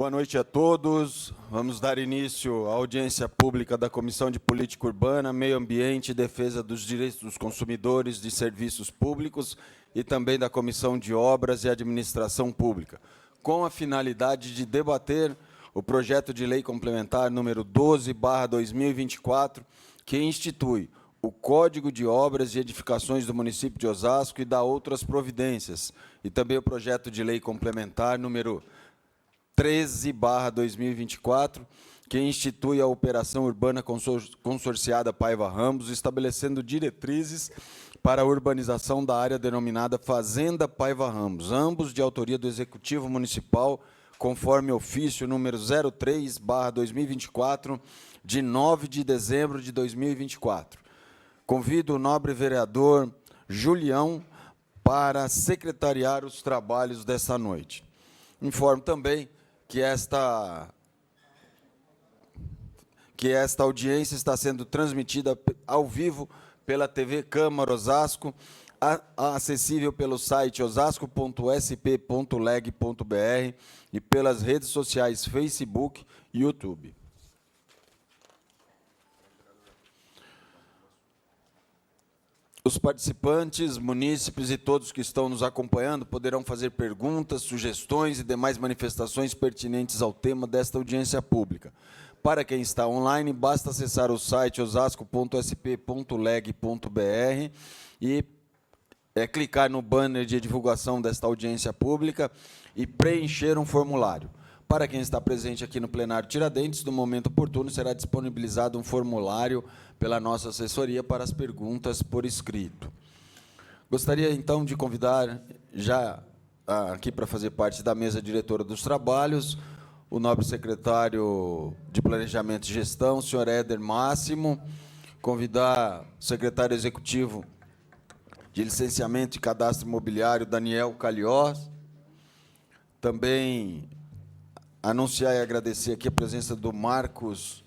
Boa noite a todos. Vamos dar início à audiência pública da Comissão de Política Urbana, Meio Ambiente e Defesa dos Direitos dos Consumidores de Serviços Públicos e também da Comissão de Obras e Administração Pública, com a finalidade de debater o projeto de lei complementar número 12/2024, que institui o Código de Obras e Edificações do município de Osasco e dá outras providências, e também o projeto de lei complementar número 13/2024, que institui a Operação Urbana Consorciada Paiva Ramos, estabelecendo diretrizes para a urbanização da área denominada Fazenda Paiva Ramos, ambos de autoria do Executivo Municipal, conforme ofício número 03/2024, de 9 de dezembro de 2024. Convido o nobre vereador Julião para secretariar os trabalhos desta noite. Informo também que esta audiência está sendo transmitida ao vivo pela TV Câmara Osasco, acessível pelo site osasco.sp.leg.br e pelas redes sociais Facebook e YouTube. Os participantes, munícipes e todos que estão nos acompanhando poderão fazer perguntas, sugestões e demais manifestações pertinentes ao tema desta audiência pública. Para quem está online, basta acessar o site osasco.sp.leg.br e clicar no banner de divulgação desta audiência pública e preencher um formulário. Para quem está presente aqui no plenário Tiradentes, no momento oportuno, será disponibilizado um formulário pela nossa assessoria para as perguntas por escrito. Gostaria, então, de convidar, já aqui para fazer parte da mesa diretora dos trabalhos, o nobre secretário de Planejamento e Gestão, o senhor Éder Máximo, convidar o secretário executivo de Licenciamento e Cadastro Imobiliário, Daniel Calliós, também anunciar e agradecer aqui a presença do Marcos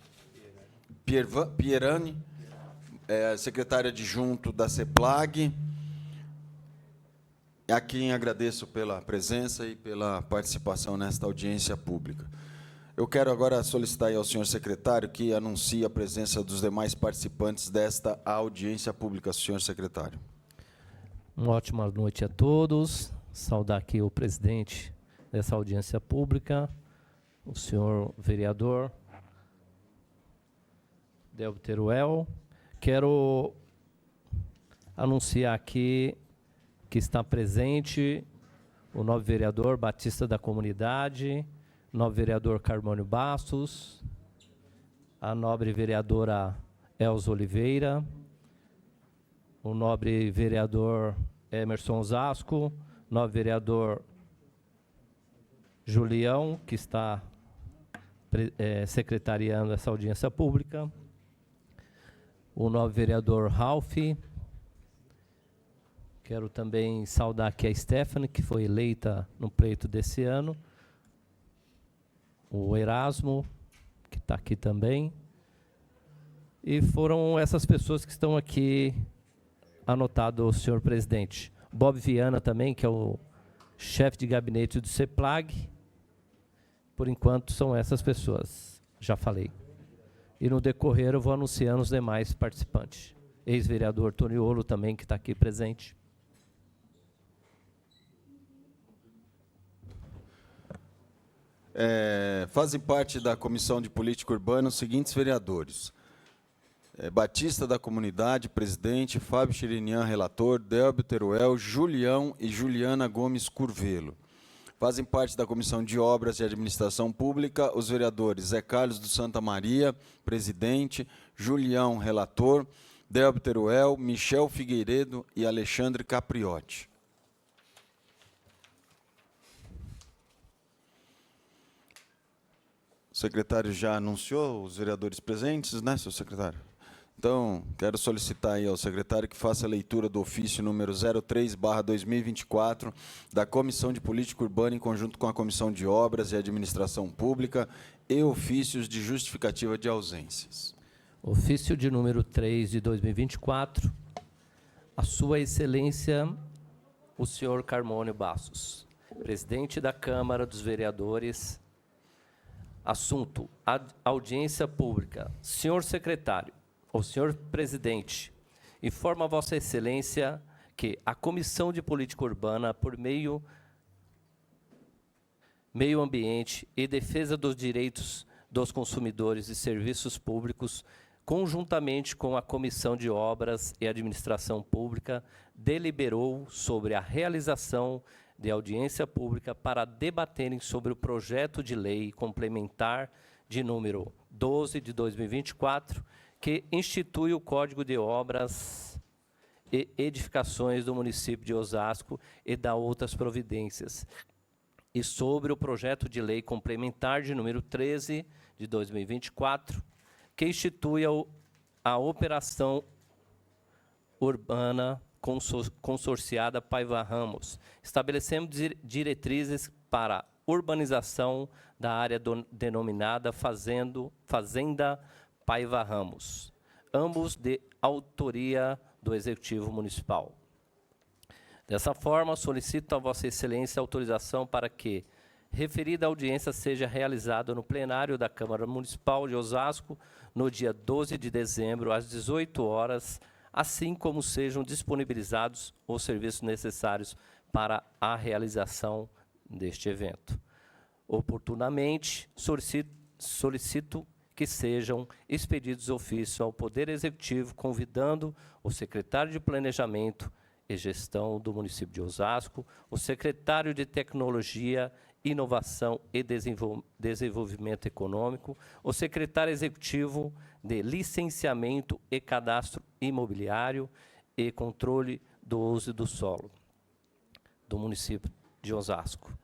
Pierani, secretário adjunto da CEPLAG, a quem agradeço pela presença e pela participação nesta audiência pública. Eu quero agora solicitar ao senhor secretário que anuncie a presença dos demais participantes desta audiência pública. Senhor secretário. Uma ótima noite a todos. Saudar aqui o presidente dessa audiência pública, o senhor vereador Delbo Teruel. Quero anunciar aqui que está presente o nobre vereador Batista da Comunidade, o nobre vereador Carmônio Bastos, a nobre vereadora Elza Oliveira, o nobre vereador Emerson Osasco, o nobre vereador Julião, que está secretariando essa audiência pública, o nobre vereador Ralph. Quero também saudar aqui a Stephanie, que foi eleita no pleito desse ano, o Erasmo, que está aqui também, e foram essas pessoas que estão aqui anotado, o senhor presidente. Bob Viana também, que é o chefe de gabinete do CEPLAG. Por enquanto, são essas pessoas. Já falei. E, no decorrer, eu vou anunciando os demais participantes. Ex-vereador Toniolo também, que está aqui presente. Fazem parte da Comissão de Política Urbana os seguintes vereadores: Batista da Comunidade, presidente; Fábio Chirinian, relator; Delbo Teruel, Julião e Juliana Gomes Curvelo. Fazem parte da Comissão de Obras e Administração Pública os vereadores Zé Carlos do Santa Maria, presidente; Julião, relator; Delbo Teruel, Michel Figueiredo e Alexandre Capriotti. O secretário já anunciou os vereadores presentes, né, seu secretário? Então, quero solicitar aí ao secretário que faça a leitura do ofício número 03/2024 da Comissão de Política Urbana em conjunto com a Comissão de Obras e Administração Pública e ofícios de justificativa de ausências. Ofício de número 3 de 2024. A Sua Excelência, o senhor Carmônio Bastos, presidente da Câmara dos Vereadores, Assunto: audiência pública. Senhor secretário, ou senhor presidente, informa Vossa Excelência que a Comissão de Política Urbana, por Meio Ambiente e Defesa dos Direitos dos Consumidores e Serviços Públicos, conjuntamente com a Comissão de Obras e Administração Pública, deliberou sobre a realização de audiência pública para debaterem sobre o projeto de lei complementar de número 12 de 2024, que institui o Código de Obras e Edificações do município de Osasco e dá outras providências, e sobre o projeto de lei complementar de número 13 de 2024, que institui a Operação Urbana Consorciada Paiva Ramos, estabelecendo diretrizes para urbanização da área denominada Fazenda Paiva Ramos, ambos de autoria do Executivo Municipal. Dessa forma, solicito a Vossa Excelência autorização para que referida audiência seja realizada no plenário da Câmara Municipal de Osasco no dia 12 de dezembro, às 18 horas, assim como sejam disponibilizados os serviços necessários para a realização deste evento. Oportunamente, solicito que sejam expedidos ofício ao Poder Executivo, convidando o secretário de Planejamento e Gestão do município de Osasco, o secretário de Tecnologia, Inovação e Desenvolvimento Econômico, o secretário executivo de Licenciamento e Cadastro Imobiliário e Controle do Uso do Solo do município de Osasco,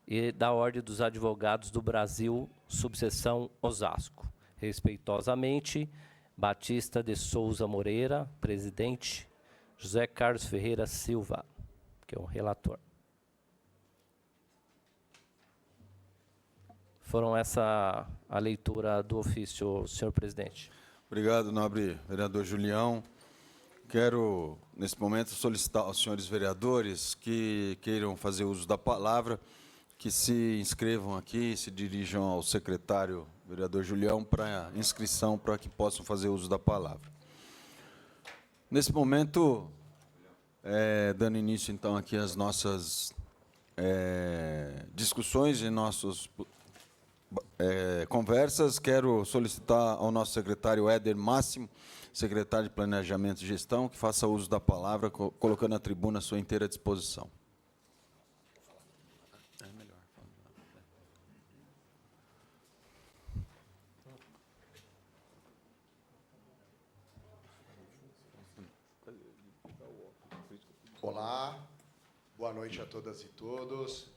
e da Ordem dos Advogados do Brasil, subseção Osasco. Respeitosamente, Batista de Souza Moreira, presidente, José Carlos Ferreira Silva, que é o relator. Foram essa a leitura do ofício, senhor presidente. Obrigado, nobre vereador Julião. Quero, nesse momento, solicitar aos senhores vereadores que queiram fazer uso da palavra, que se inscrevam aqui, se dirijam ao secretário, vereador Julião, para inscrição, para que possam fazer uso da palavra. Nesse momento, dando início, então, aqui às nossas discussões e nossas conversas, quero solicitar ao nosso secretário Éder Máximo, secretário de Planejamento e Gestão, que faça uso da palavra, colocando a tribuna à sua inteira disposição. Olá, boa noite a todas e todos.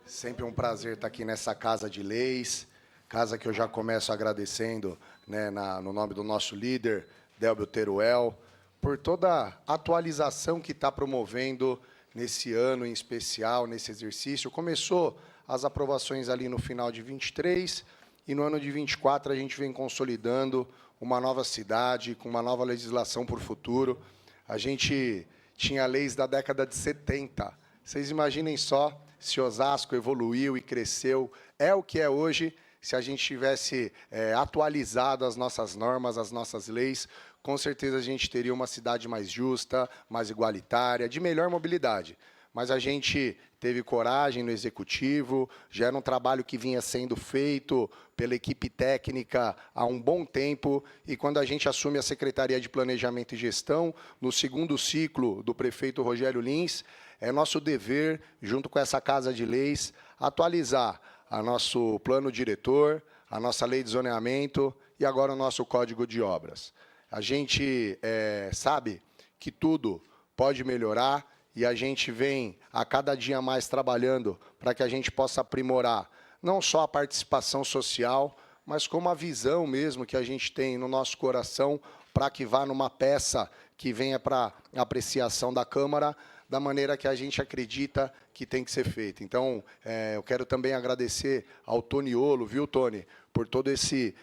Sempre um prazer estar aqui nessa Casa de Leis, casa que eu já começo agradecendo, né, no nome do nosso líder, Délbio Teruel, por toda a atualização que está promovendo nesse ano em especial, nesse exercício. Começou as aprovações ali no final de 23 e no ano de 24 a gente vem consolidando uma nova cidade, com uma nova legislação para o futuro. A gente tinha leis da década de 70. Vocês imaginem só se Osasco evoluiu e cresceu, é o que é hoje, se a gente tivesse atualizado as nossas normas, as nossas leis, com certeza a gente teria uma cidade mais justa, mais igualitária, de melhor mobilidade. Mas a gente teve coragem no Executivo, já era um trabalho que vinha sendo feito pela equipe técnica há um bom tempo, e quando a gente assume a Secretaria de Planejamento e Gestão, no segundo ciclo do prefeito Rogério Lins, é nosso dever, junto com essa Casa de Leis, atualizar o nosso plano diretor, a nossa lei de zoneamento e agora o nosso Código de Obras. A gente sabe que tudo pode melhorar e a gente vem a cada dia mais trabalhando para que a gente possa aprimorar não só a participação social, mas como a visão mesmo que a gente tem no nosso coração para que vá numa peça que venha para apreciação da Câmara, da maneira que a gente acredita que tem que ser feita. Então, eu quero também agradecer ao Toniolo, viu, Tony, por todo esse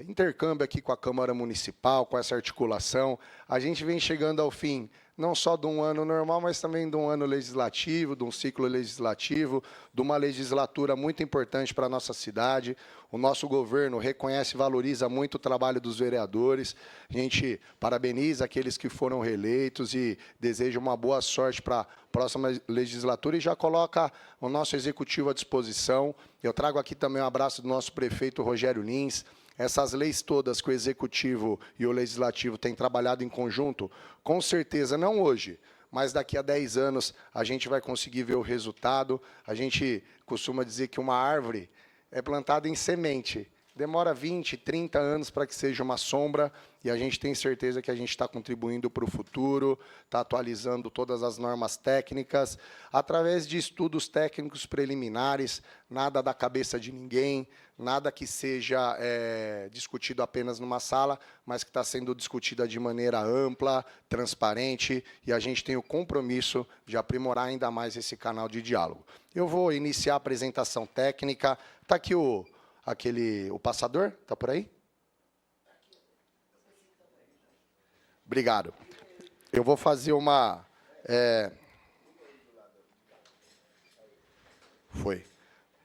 intercâmbio aqui com a Câmara Municipal, com essa articulação. A gente vem chegando ao fim, não só de um ano normal, mas também de um ano legislativo, de um ciclo legislativo, de uma legislatura muito importante para a nossa cidade. O nosso governo reconhece e valoriza muito o trabalho dos vereadores. A gente parabeniza aqueles que foram reeleitos e deseja uma boa sorte para a próxima legislatura e já coloca o nosso executivo à disposição. Eu trago aqui também um abraço do nosso prefeito Rogério Lins. Essas leis todas que o Executivo e o Legislativo têm trabalhado em conjunto, com certeza, não hoje, mas daqui a 10 anos a gente vai conseguir ver o resultado. A gente costuma dizer que uma árvore é plantada em semente. Demora 20, 30 anos para que seja uma sombra, e a gente tem certeza que a gente está contribuindo para o futuro, está atualizando todas as normas técnicas, através de estudos técnicos preliminares, nada da cabeça de ninguém, nada que seja discutido apenas numa sala, mas que está sendo discutida de maneira ampla, transparente, e a gente tem o compromisso de aprimorar ainda mais esse canal de diálogo. Eu vou iniciar a apresentação técnica. Está aqui o passador? Está por aí? Obrigado. Eu vou fazer uma...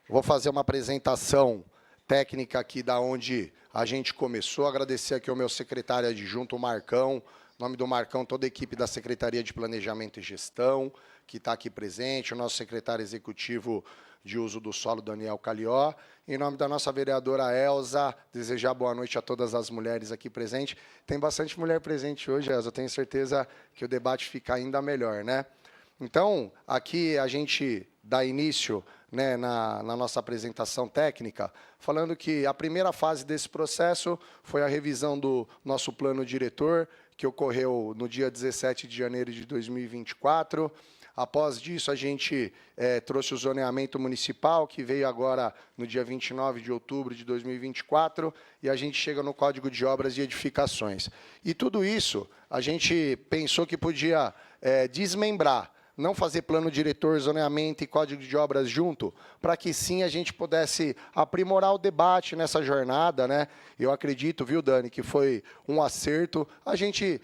Vou fazer uma apresentação técnica aqui da onde a gente começou. Agradecer aqui ao meu secretário adjunto, o Marcão. Em nome do Marcão, toda a equipe da Secretaria de Planejamento e Gestão, que está aqui presente, o nosso secretário executivo de uso do solo, Daniel Calió. Em nome da nossa vereadora Elza, desejar boa noite a todas as mulheres aqui presentes. Tem bastante mulher presente hoje, Elza. Eu tenho certeza que o debate fica ainda melhor, né? Então, aqui a gente dá início, né, na nossa apresentação técnica, falando que a primeira fase desse processo foi a revisão do nosso plano diretor, que ocorreu no dia 17 de janeiro de 2024. Após disso, a gente trouxe o zoneamento municipal, que veio agora no dia 29 de outubro de 2024, e a gente chega no Código de Obras e Edificações. E tudo isso, a gente pensou que podia desmembrar, não fazer plano diretor, zoneamento e código de obras junto, para que sim a gente pudesse aprimorar o debate nessa jornada, né? Eu acredito, viu, Dani, que foi um acerto. A gente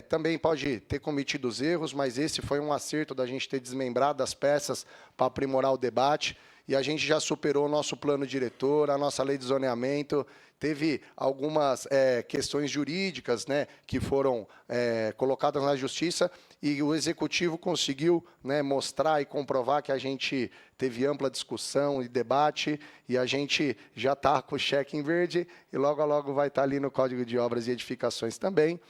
também pode ter cometido os erros, mas esse foi um acerto da gente ter desmembrado as peças para aprimorar o debate. E a gente já superou o nosso plano diretor, a nossa lei de zoneamento. Teve algumas questões jurídicas, né, que foram colocadas na Justiça, e o Executivo conseguiu, né, mostrar e comprovar que a gente teve ampla discussão e debate, e a gente já está com o cheque em verde, e logo a logo vai estar ali no Código de Obras e Edificações também.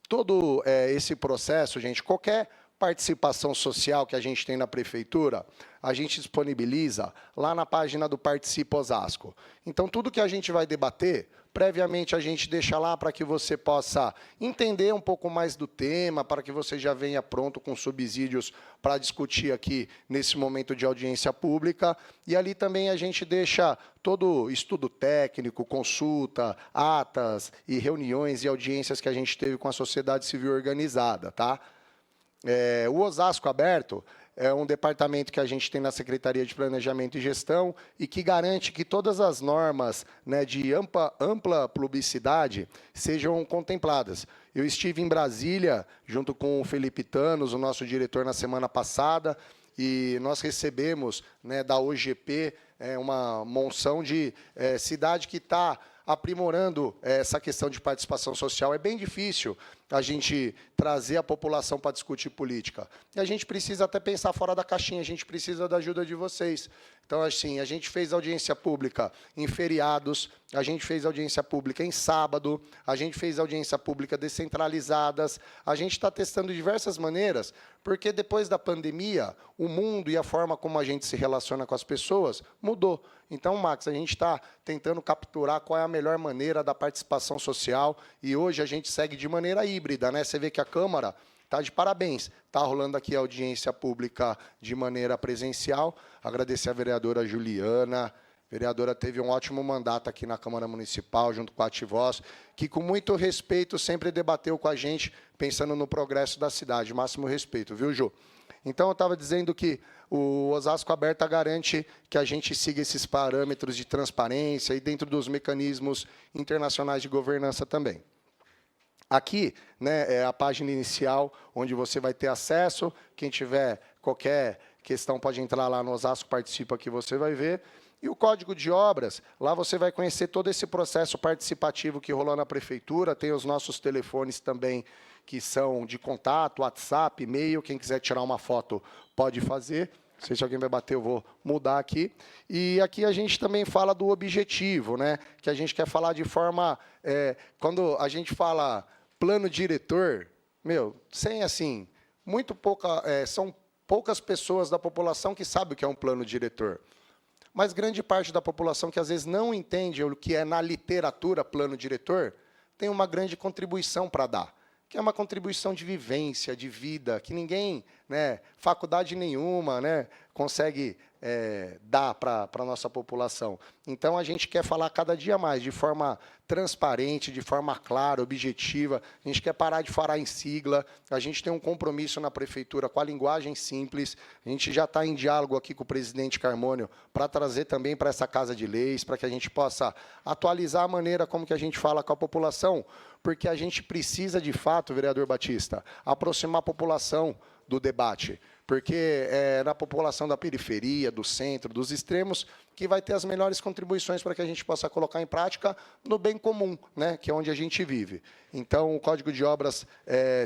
Todo esse processo, gente, qualquer participação social que a gente tem na prefeitura, a gente disponibiliza lá na página do Participa Osasco. Então, tudo que a gente vai debater, previamente a gente deixa lá para que você possa entender um pouco mais do tema, para que você já venha pronto com subsídios para discutir aqui nesse momento de audiência pública. E ali também a gente deixa todo estudo técnico, consulta, atas e reuniões e audiências que a gente teve com a sociedade civil organizada, tá? O Osasco Aberto é um departamento que a gente tem na Secretaria de Planejamento e Gestão e que garante que todas as normas, né, de ampla publicidade sejam contempladas. Eu estive em Brasília, junto com o Felipe Thanos, o nosso diretor, na semana passada, e nós recebemos, né, da OGP uma monção de cidade que está aprimorando essa questão de participação social. É bem difícil a gente trazer a população para discutir política. E a gente precisa até pensar fora da caixinha, a gente precisa da ajuda de vocês. Então, assim, a gente fez audiência pública em feriados, a gente fez audiência pública em sábado, a gente fez audiência pública descentralizadas, a gente está testando diversas maneiras, porque depois da pandemia, o mundo e a forma como a gente se relaciona com as pessoas mudou. Então, Max, a gente está tentando capturar qual é a melhor maneira da participação social, e hoje a gente segue de maneira híbrida, né? Você vê que a Câmara está de parabéns. Está rolando aqui a audiência pública de maneira presencial. Agradecer a vereadora Juliana. A vereadora teve um ótimo mandato aqui na Câmara Municipal, junto com a Ativoz, que, com muito respeito, sempre debateu com a gente, pensando no progresso da cidade. Máximo respeito, viu, Ju? Então, eu estava dizendo que o Osasco Aberta garante que a gente siga esses parâmetros de transparência e dentro dos mecanismos internacionais de governança também. Aqui, né, é a página inicial, onde você vai ter acesso. Quem tiver qualquer questão pode entrar lá no Osasco Participa, que você vai ver. E o Código de Obras, lá você vai conhecer todo esse processo participativo que rolou na Prefeitura. Tem os nossos telefones também, que são de contato, WhatsApp, e-mail. Quem quiser tirar uma foto pode fazer. Não sei se alguém vai bater, eu vou mudar aqui. E aqui a gente também fala do objetivo, né? Que a gente quer falar de forma... quando a gente fala plano diretor, sem assim, são poucas pessoas da população que sabem o que é um plano diretor. Mas grande parte da população que às vezes não entende o que é na literatura plano diretor, tem uma grande contribuição para dar, que é uma contribuição de vivência, de vida, que ninguém, né, faculdade nenhuma, né, consegue dar para a nossa população. Então, a gente quer falar cada dia mais, de forma transparente, de forma clara, objetiva. A gente quer parar de falar em sigla. A gente tem um compromisso na Prefeitura com a linguagem simples. A gente já está em diálogo aqui com o presidente Carmônio para trazer também para essa Casa de Leis, para que a gente possa atualizar a maneira como que a gente fala com a população, porque a gente precisa, de fato, vereador Batista, aproximar a população do debate, porque é na população da periferia, do centro, dos extremos, que vai ter as melhores contribuições para que a gente possa colocar em prática no bem comum, né, que é onde a gente vive. Então, o Código de Obras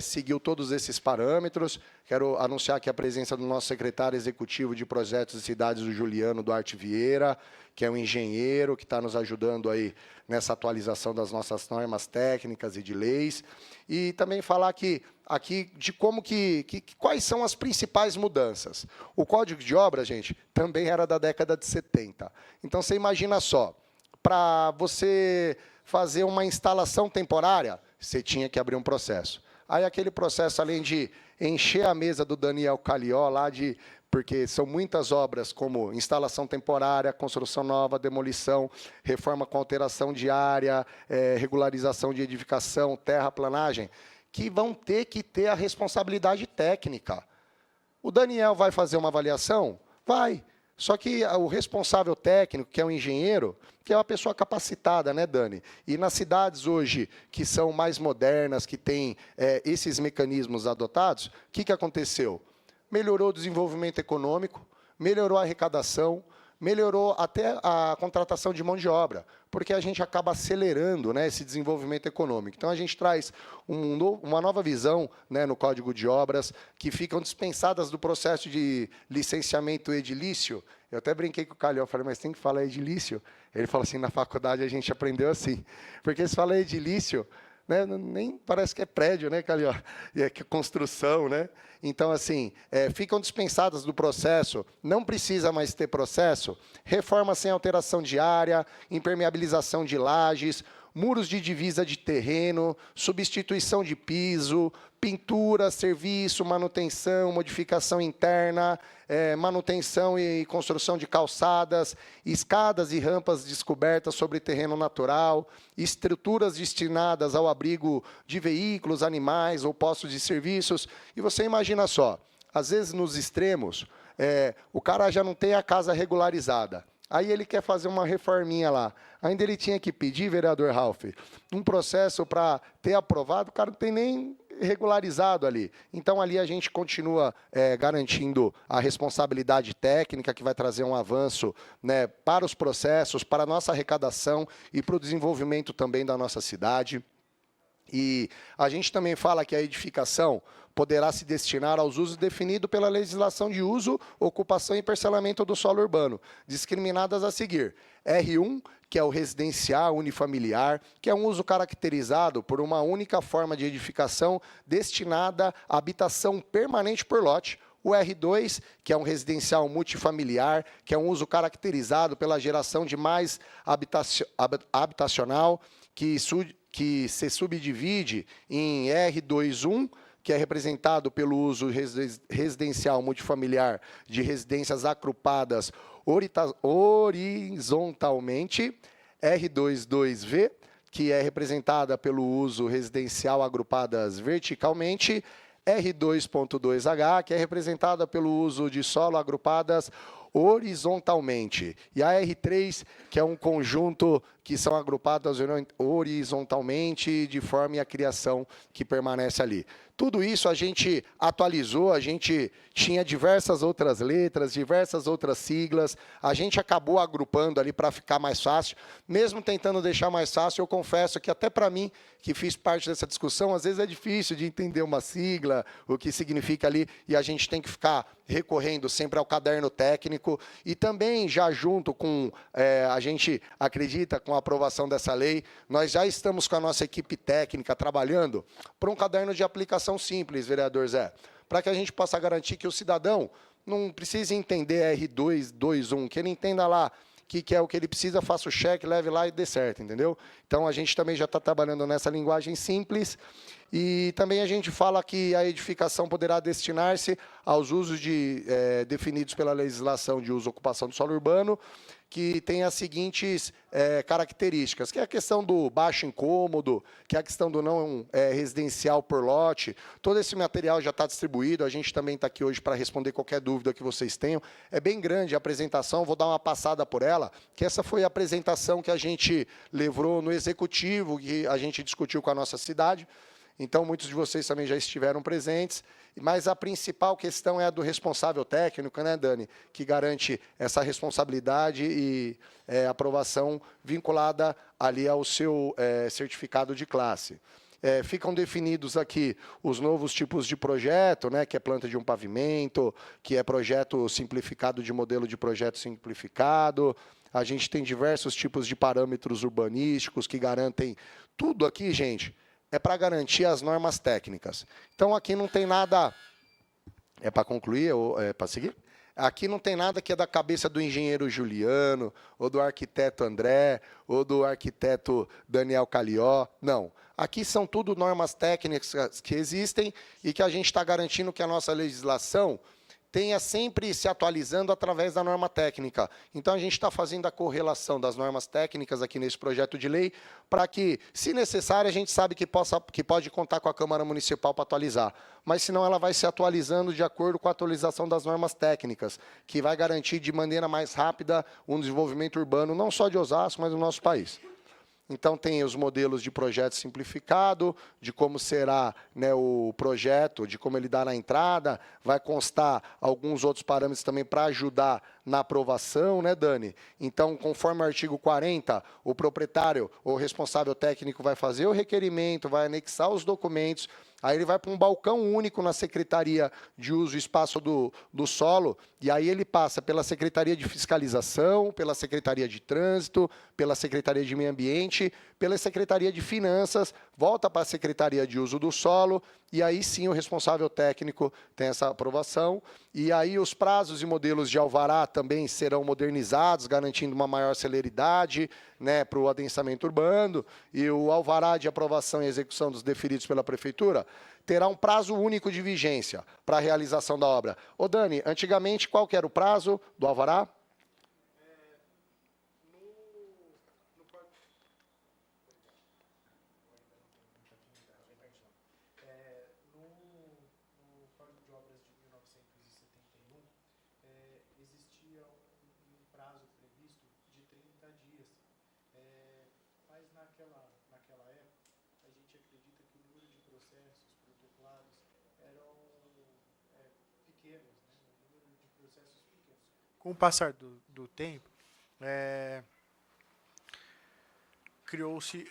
seguiu todos esses parâmetros. Quero anunciar aqui a presença do nosso secretário executivo de Projetos e Cidades, o Juliano Duarte Vieira, que é um engenheiro que está nos ajudando aí nessa atualização das nossas normas técnicas e de leis. E também falar aqui de como quais são as principais mudanças. O Código de Obras, gente, também era da década de 70. Então, você imagina só, para você fazer uma instalação temporária, você tinha que abrir um processo. Aí, aquele processo, além de encher a mesa do Daniel Calió, porque são muitas obras, como instalação temporária, construção nova, demolição, reforma com alteração de área, regularização de edificação, terraplanagem, que vão ter que ter a responsabilidade técnica. O Daniel vai fazer uma avaliação? Vai. Só que o responsável técnico, que é o engenheiro, que é uma pessoa capacitada, né, Dani? E nas cidades hoje, que são mais modernas, que têm esses mecanismos adotados, o que aconteceu? Melhorou o desenvolvimento econômico, melhorou a arrecadação, melhorou até a contratação de mão de obra, porque a gente acaba acelerando, né, esse desenvolvimento econômico. Então, a gente traz uma nova visão, né, no Código de Obras, que ficam dispensadas do processo de licenciamento edilício. Eu até brinquei com o Calhão, falei, mas tem que falar edilício? Ele falou assim, na faculdade a gente aprendeu assim, porque se fala edilício, né, nem parece que é prédio, né, Calhão? E é que construção, né? Então, assim, ficam dispensadas do processo, não precisa mais ter processo, reforma sem alteração de área, impermeabilização de lajes, muros de divisa de terreno, substituição de piso, pintura, serviço, manutenção, modificação interna, manutenção e construção de calçadas, escadas e rampas descobertas sobre terreno natural, estruturas destinadas ao abrigo de veículos, animais ou postos de serviços. E você imagina só, às vezes nos extremos, o cara já não tem a casa regularizada. Aí ele quer fazer uma reforminha lá. Ainda ele tinha que pedir, vereador Ralph, um processo para ter aprovado, o cara não tem nem regularizado ali. Então, ali a gente continua garantindo a responsabilidade técnica, que vai trazer um avanço, né, para os processos, para a nossa arrecadação e para o desenvolvimento também da nossa cidade. E a gente também fala que a edificação poderá se destinar aos usos definidos pela legislação de uso, ocupação e parcelamento do solo urbano, discriminadas a seguir. R1, que é o residencial unifamiliar, que é um uso caracterizado por uma única forma de edificação destinada à habitação permanente por lote. O R2, que é um residencial multifamiliar, que é um uso caracterizado pela geração de mais habitacional, que se subdivide em R21, que é representado pelo uso residencial multifamiliar de residências agrupadas horizontalmente, R22V, que é representada pelo uso residencial agrupadas verticalmente, R2.2H, que é representada pelo uso de solo agrupadas horizontalmente. E a R3, que é um conjunto que são agrupadas horizontalmente, de forma a criação que permanece ali. Tudo isso a gente atualizou, a gente tinha diversas outras letras, diversas outras siglas, a gente acabou agrupando ali para ficar mais fácil. Mesmo tentando deixar mais fácil, eu confesso que até para mim, que fiz parte dessa discussão, às vezes é difícil de entender uma sigla, o que significa ali, e a gente tem que ficar recorrendo sempre ao caderno técnico. E também, já junto com, a gente acredita, com a aprovação dessa lei, nós já estamos com a nossa equipe técnica trabalhando para um caderno de aplicação simples, vereador Zé, para que a gente possa garantir que o cidadão não precise entender R221, que ele entenda lá que é o que ele precisa, faça o cheque, leve lá e dê certo, entendeu? Então, a gente também já está trabalhando nessa linguagem simples. E também a gente fala que a edificação poderá destinar-se aos usos definidos pela legislação de uso e ocupação do solo urbano, que tem as seguintes características, que é a questão do baixo incômodo, que é a questão do não residencial por lote. Todo esse material já está distribuído, a gente também está aqui hoje para responder qualquer dúvida que vocês tenham. É bem grande a apresentação, vou dar uma passada por ela, que essa foi a apresentação que a gente levou no executivo, que a gente discutiu com a nossa cidade. Então, muitos de vocês também já estiveram presentes, mas a principal questão é a do responsável técnico, né, Dani, que garante essa responsabilidade e aprovação vinculada ali ao seu certificado de classe. Ficam definidos aqui os novos tipos de projeto, né, que é planta de um pavimento, que é projeto simplificado de modelo de projeto simplificado. A gente tem diversos tipos de parâmetros urbanísticos que garantem tudo aqui, gente. É para garantir as normas técnicas. Então, aqui não tem nada... É para concluir ou é para seguir? Aqui não tem nada que é da cabeça do engenheiro Juliano, ou do arquiteto André, ou do arquiteto Daniel Calió. Não. Aqui são tudo normas técnicas que existem e que a gente está garantindo que a nossa legislação tenha sempre se atualizando através da norma técnica. Então, a gente está fazendo a correlação das normas técnicas aqui nesse projeto de lei, para que, se necessário, a gente sabe que pode contar com a Câmara Municipal para atualizar. Mas, senão, ela vai se atualizando de acordo com a atualização das normas técnicas, que vai garantir de maneira mais rápida um desenvolvimento urbano, não só de Osasco, mas do nosso país. Então, tem os modelos de projeto simplificado, de como será, né, o projeto, de como ele dá na entrada, vai constar alguns outros parâmetros também para ajudar na aprovação, né, Dani? Então, conforme o artigo 40, o proprietário ou responsável técnico vai fazer o requerimento, vai anexar os documentos, aí ele vai para um balcão único na Secretaria de Uso e Espaço do Solo, e aí ele passa pela Secretaria de Fiscalização, pela Secretaria de Trânsito, pela Secretaria de Meio Ambiente, pela Secretaria de Finanças, volta para a Secretaria de Uso do Solo, e aí sim o responsável técnico tem essa aprovação. E aí os prazos e modelos de alvará também serão modernizados, garantindo uma maior celeridade, né, para o adensamento urbano. E o alvará de aprovação e execução dos deferidos pela Prefeitura terá um prazo único de vigência para a realização da obra. Ô, Dani, antigamente, qual que era o prazo do alvará? Com o passar do tempo, criou-se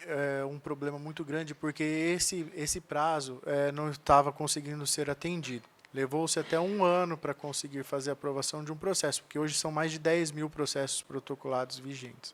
um problema muito grande, porque esse prazo não estava conseguindo ser atendido. Levou-se até 1 ano para conseguir fazer a aprovação de um processo, porque hoje são mais de 10 mil processos protocolados vigentes.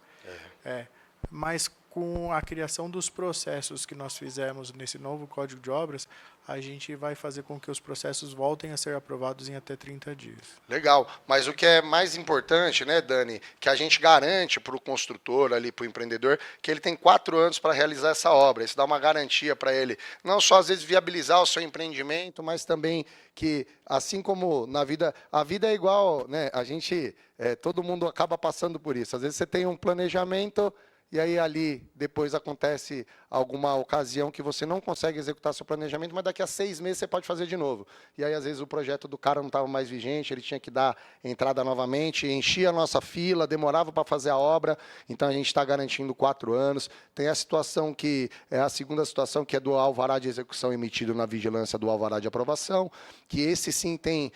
Mas com a criação dos processos que nós fizemos nesse novo Código de Obras, a gente vai fazer com que os processos voltem a ser aprovados em até 30 dias. Legal, mas o que é mais importante, né, Dani, que a gente garante para o construtor, ali, para o empreendedor, que ele tem 4 anos para realizar essa obra. Isso dá uma garantia para ele, não só às vezes viabilizar o seu empreendimento, mas também que, assim como na vida, a vida é igual, né, a gente, todo mundo acaba passando por isso. Às vezes você tem um planejamento e aí ali depois acontece alguma ocasião que você não consegue executar seu planejamento, mas daqui a 6 meses você pode fazer de novo. E aí, às vezes, o projeto do cara não estava mais vigente, ele tinha que dar entrada novamente, enchia a nossa fila, demorava para fazer a obra, então a gente está garantindo 4 anos. Tem a situação que é a segunda situação, que é do alvará de execução emitido na vigilância do alvará de aprovação, que esse sim tem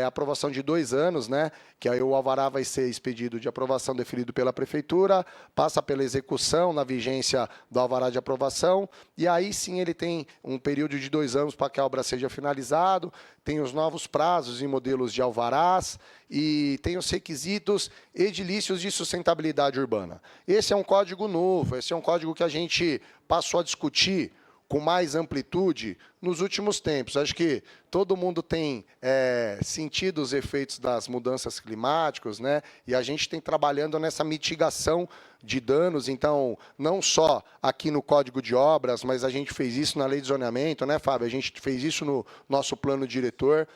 aprovação de 2 anos, né? Que aí o alvará vai ser expedido de aprovação deferido pela prefeitura, passa pela execução na vigência do alvará de aprovação, e aí sim ele tem um período de 2 anos para que a obra seja finalizada, tem os novos prazos e modelos de alvarás, e tem os requisitos edilícios de sustentabilidade urbana. Esse é um código novo, esse é um código que a gente passou a discutir com mais amplitude nos últimos tempos. Acho que todo mundo tem sentido os efeitos das mudanças climáticas, né? E a gente tem trabalhando nessa mitigação de danos. Então, não só aqui no Código de Obras, mas a gente fez isso na Lei de Zoneamento, né, Fábio? A gente fez isso no nosso plano diretor.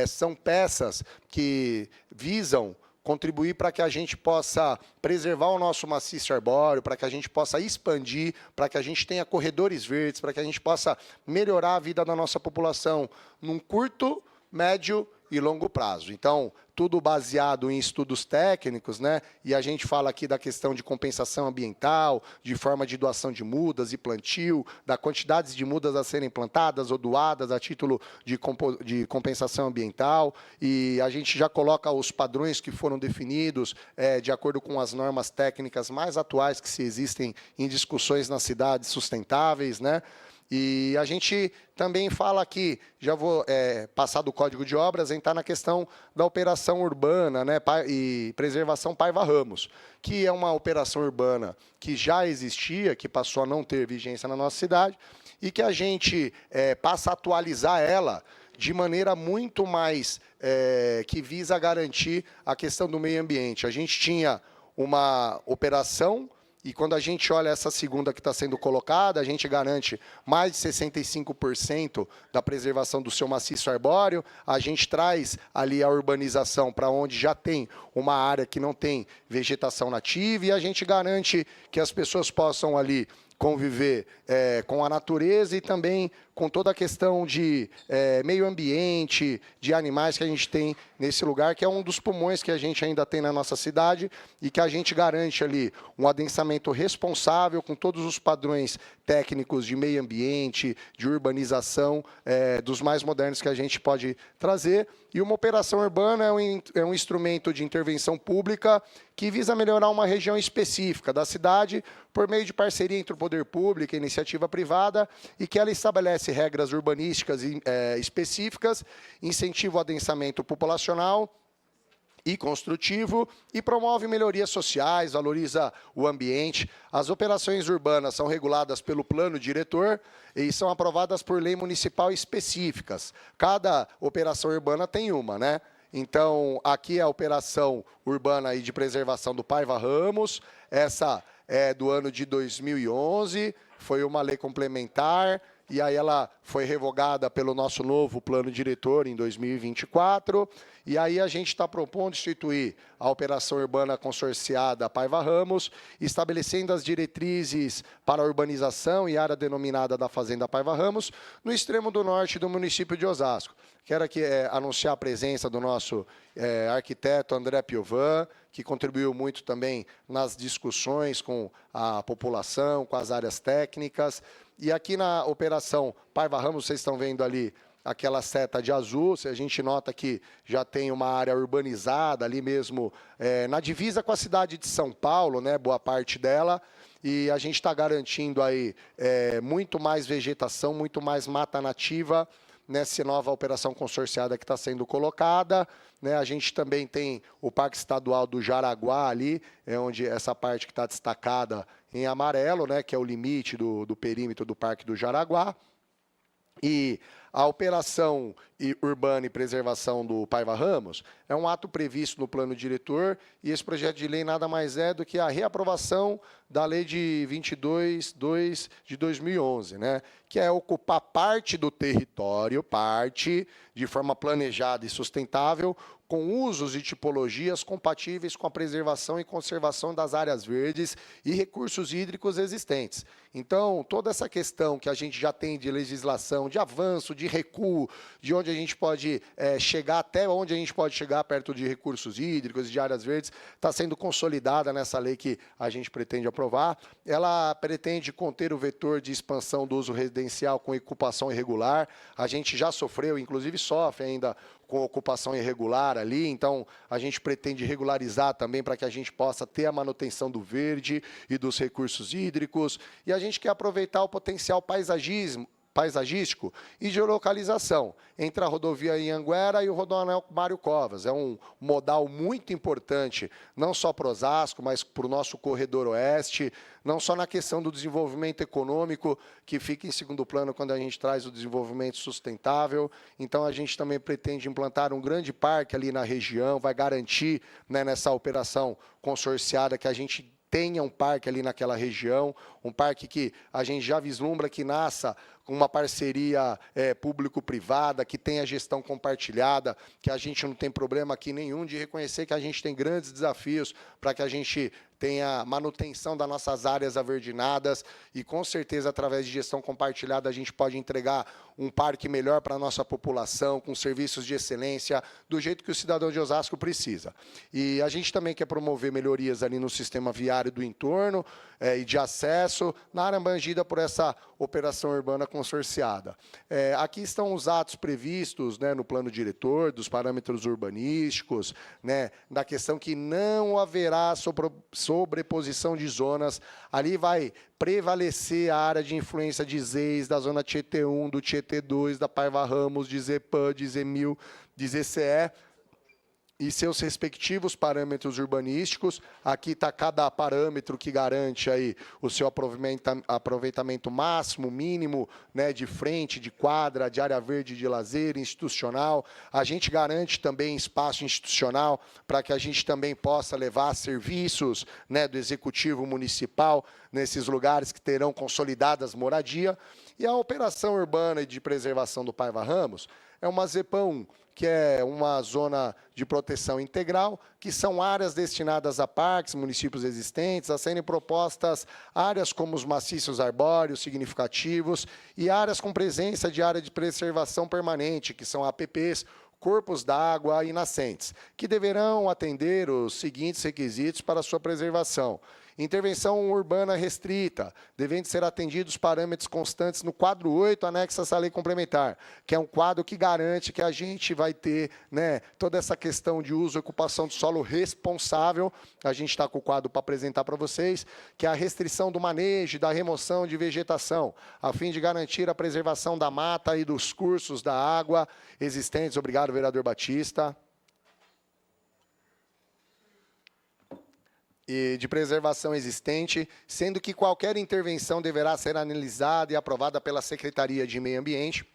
São peças que visam contribuir para que a gente possa preservar o nosso maciço arbóreo, para que a gente possa expandir, para que a gente tenha corredores verdes, para que a gente possa melhorar a vida da nossa população num curto, médio e longo prazo. Então, tudo baseado em estudos técnicos, né? E a gente fala aqui da questão de compensação ambiental, de forma de doação de mudas e plantio, da quantidade de mudas a serem plantadas ou doadas a título de compensação ambiental, e a gente já coloca os padrões que foram definidos de acordo com as normas técnicas mais atuais que se existem em discussões nas cidades sustentáveis, né? E a gente também fala aqui, já vou passar do Código de Obras, entrar na questão da operação urbana, né, e preservação Paiva Ramos, que é uma operação urbana que já existia, que passou a não ter vigência na nossa cidade, e que a gente passa a atualizar ela de maneira muito mais que visa garantir a questão do meio ambiente. A gente tinha uma operação, e quando a gente olha essa segunda que está sendo colocada, a gente garante mais de 65% da preservação do seu maciço arbóreo, a gente traz ali a urbanização para onde já tem uma área que não tem vegetação nativa, e a gente garante que as pessoas possam ali conviver com a natureza e também com toda a questão de meio ambiente, de animais que a gente tem nesse lugar, que é um dos pulmões que a gente ainda tem na nossa cidade e que a gente garante ali um adensamento responsável com todos os padrões técnicos de meio ambiente, de urbanização, dos mais modernos que a gente pode trazer. E uma operação urbana é um instrumento de intervenção pública que visa melhorar uma região específica da cidade por meio de parceria entre o poder público e a iniciativa privada, e que ela estabelece regras urbanísticas específicas, incentiva o adensamento populacional e construtivo e promove melhorias sociais, valoriza o ambiente. As operações urbanas são reguladas pelo plano diretor e são aprovadas por lei municipal específicas. Cada operação urbana tem uma, né? Então, aqui é a operação urbana e de preservação do Paiva Ramos. Essa é do ano de 2011, foi uma lei complementar, e aí ela foi revogada pelo nosso novo plano diretor em 2024, e aí a gente está propondo instituir a operação urbana consorciada Paiva Ramos, estabelecendo as diretrizes para a urbanização e área denominada da Fazenda Paiva Ramos, no extremo do norte do município de Osasco. Quero aqui anunciar a presença do nosso arquiteto André Piovan, que contribuiu muito também nas discussões com a população, com as áreas técnicas. E aqui na operação Paiva Ramos, vocês estão vendo ali aquela seta de azul, a gente nota que já tem uma área urbanizada ali mesmo, na divisa com a cidade de São Paulo, né, boa parte dela, e a gente está garantindo aí muito mais vegetação, muito mais mata nativa nessa nova operação consorciada que está sendo colocada, né? A gente também tem o Parque Estadual do Jaraguá ali, onde essa parte que está destacada em amarelo, né, que é o limite do perímetro do Parque do Jaraguá. E a operação urbana e preservação do Paiva Ramos é um ato previsto no plano diretor, e esse projeto de lei nada mais é do que a reaprovação da lei de 22/2 de 2011, né, que é ocupar parte do território, de forma planejada e sustentável, com usos e tipologias compatíveis com a preservação e conservação das áreas verdes e recursos hídricos existentes. Então, toda essa questão que a gente já tem de legislação, de avanço, de recuo, de onde a gente pode chegar, até onde a gente pode chegar perto de recursos hídricos e de áreas verdes, está sendo consolidada nessa lei que a gente pretende aprovar. Ela pretende conter o vetor de expansão do uso residencial com ocupação irregular. A gente já sofreu, inclusive sofre ainda com ocupação irregular ali, então a gente pretende regularizar também para que a gente possa ter a manutenção do verde e dos recursos hídricos, e a gente quer aproveitar o potencial paisagístico e de localização entre a rodovia Anhanguera e o Rodoanel Mário Covas. É um modal muito importante, não só para Osasco, mas para o nosso corredor oeste, não só na questão do desenvolvimento econômico, que fica em segundo plano quando a gente traz o desenvolvimento sustentável. Então, a gente também pretende implantar um grande parque ali na região, vai garantir, né, nessa operação consorciada que a gente tenha um parque ali naquela região, um parque que a gente já vislumbra que nasça com uma parceria público-privada, que tenha gestão compartilhada, que a gente não tem problema aqui nenhum de reconhecer que a gente tem grandes desafios para que a gente tenha manutenção das nossas áreas averdinadas e, com certeza, através de gestão compartilhada, a gente pode entregar um parque melhor para a nossa população, com serviços de excelência, do jeito que o cidadão de Osasco precisa. E a gente também quer promover melhorias ali no sistema viário do entorno e de acesso, na área abrangida por essa operação urbana consorciada. Aqui estão os atos previstos, né, no plano diretor, dos parâmetros urbanísticos, né, da questão que não haverá sobreposição de zonas. Ali vai prevalecer a área de influência de ZEIS, da zona Tietê 1, do Tietê 2, da Paiva Ramos, de ZEPAN, de ZEMIL, de ZCE, e seus respectivos parâmetros urbanísticos. Aqui está cada parâmetro que garante aí o seu aproveitamento máximo, mínimo, né, de frente, de quadra, de área verde, de lazer, institucional. A gente garante também espaço institucional para que a gente também possa levar serviços, né, do Executivo Municipal nesses lugares que terão consolidadas moradia. E a operação urbana e de preservação do Paiva Ramos é uma ZEPAN 1, que é uma zona de proteção integral, que são áreas destinadas a parques, municípios existentes, a serem propostas áreas como os maciços arbóreos significativos e áreas com presença de área de preservação permanente, que são APPs, corpos d'água e nascentes, que deverão atender os seguintes requisitos para sua preservação. Intervenção urbana restrita, devendo ser atendidos parâmetros constantes no quadro 8, anexo a essa lei complementar, que é um quadro que garante que a gente vai ter, né, toda essa questão de uso e ocupação do solo responsável. A gente está com o quadro para apresentar para vocês, que é a restrição do manejo e da remoção de vegetação, a fim de garantir a preservação da mata e dos cursos da água existentes. Obrigado, vereador Batista. E de preservação existente, sendo que qualquer intervenção deverá ser analisada e aprovada pela Secretaria de Meio Ambiente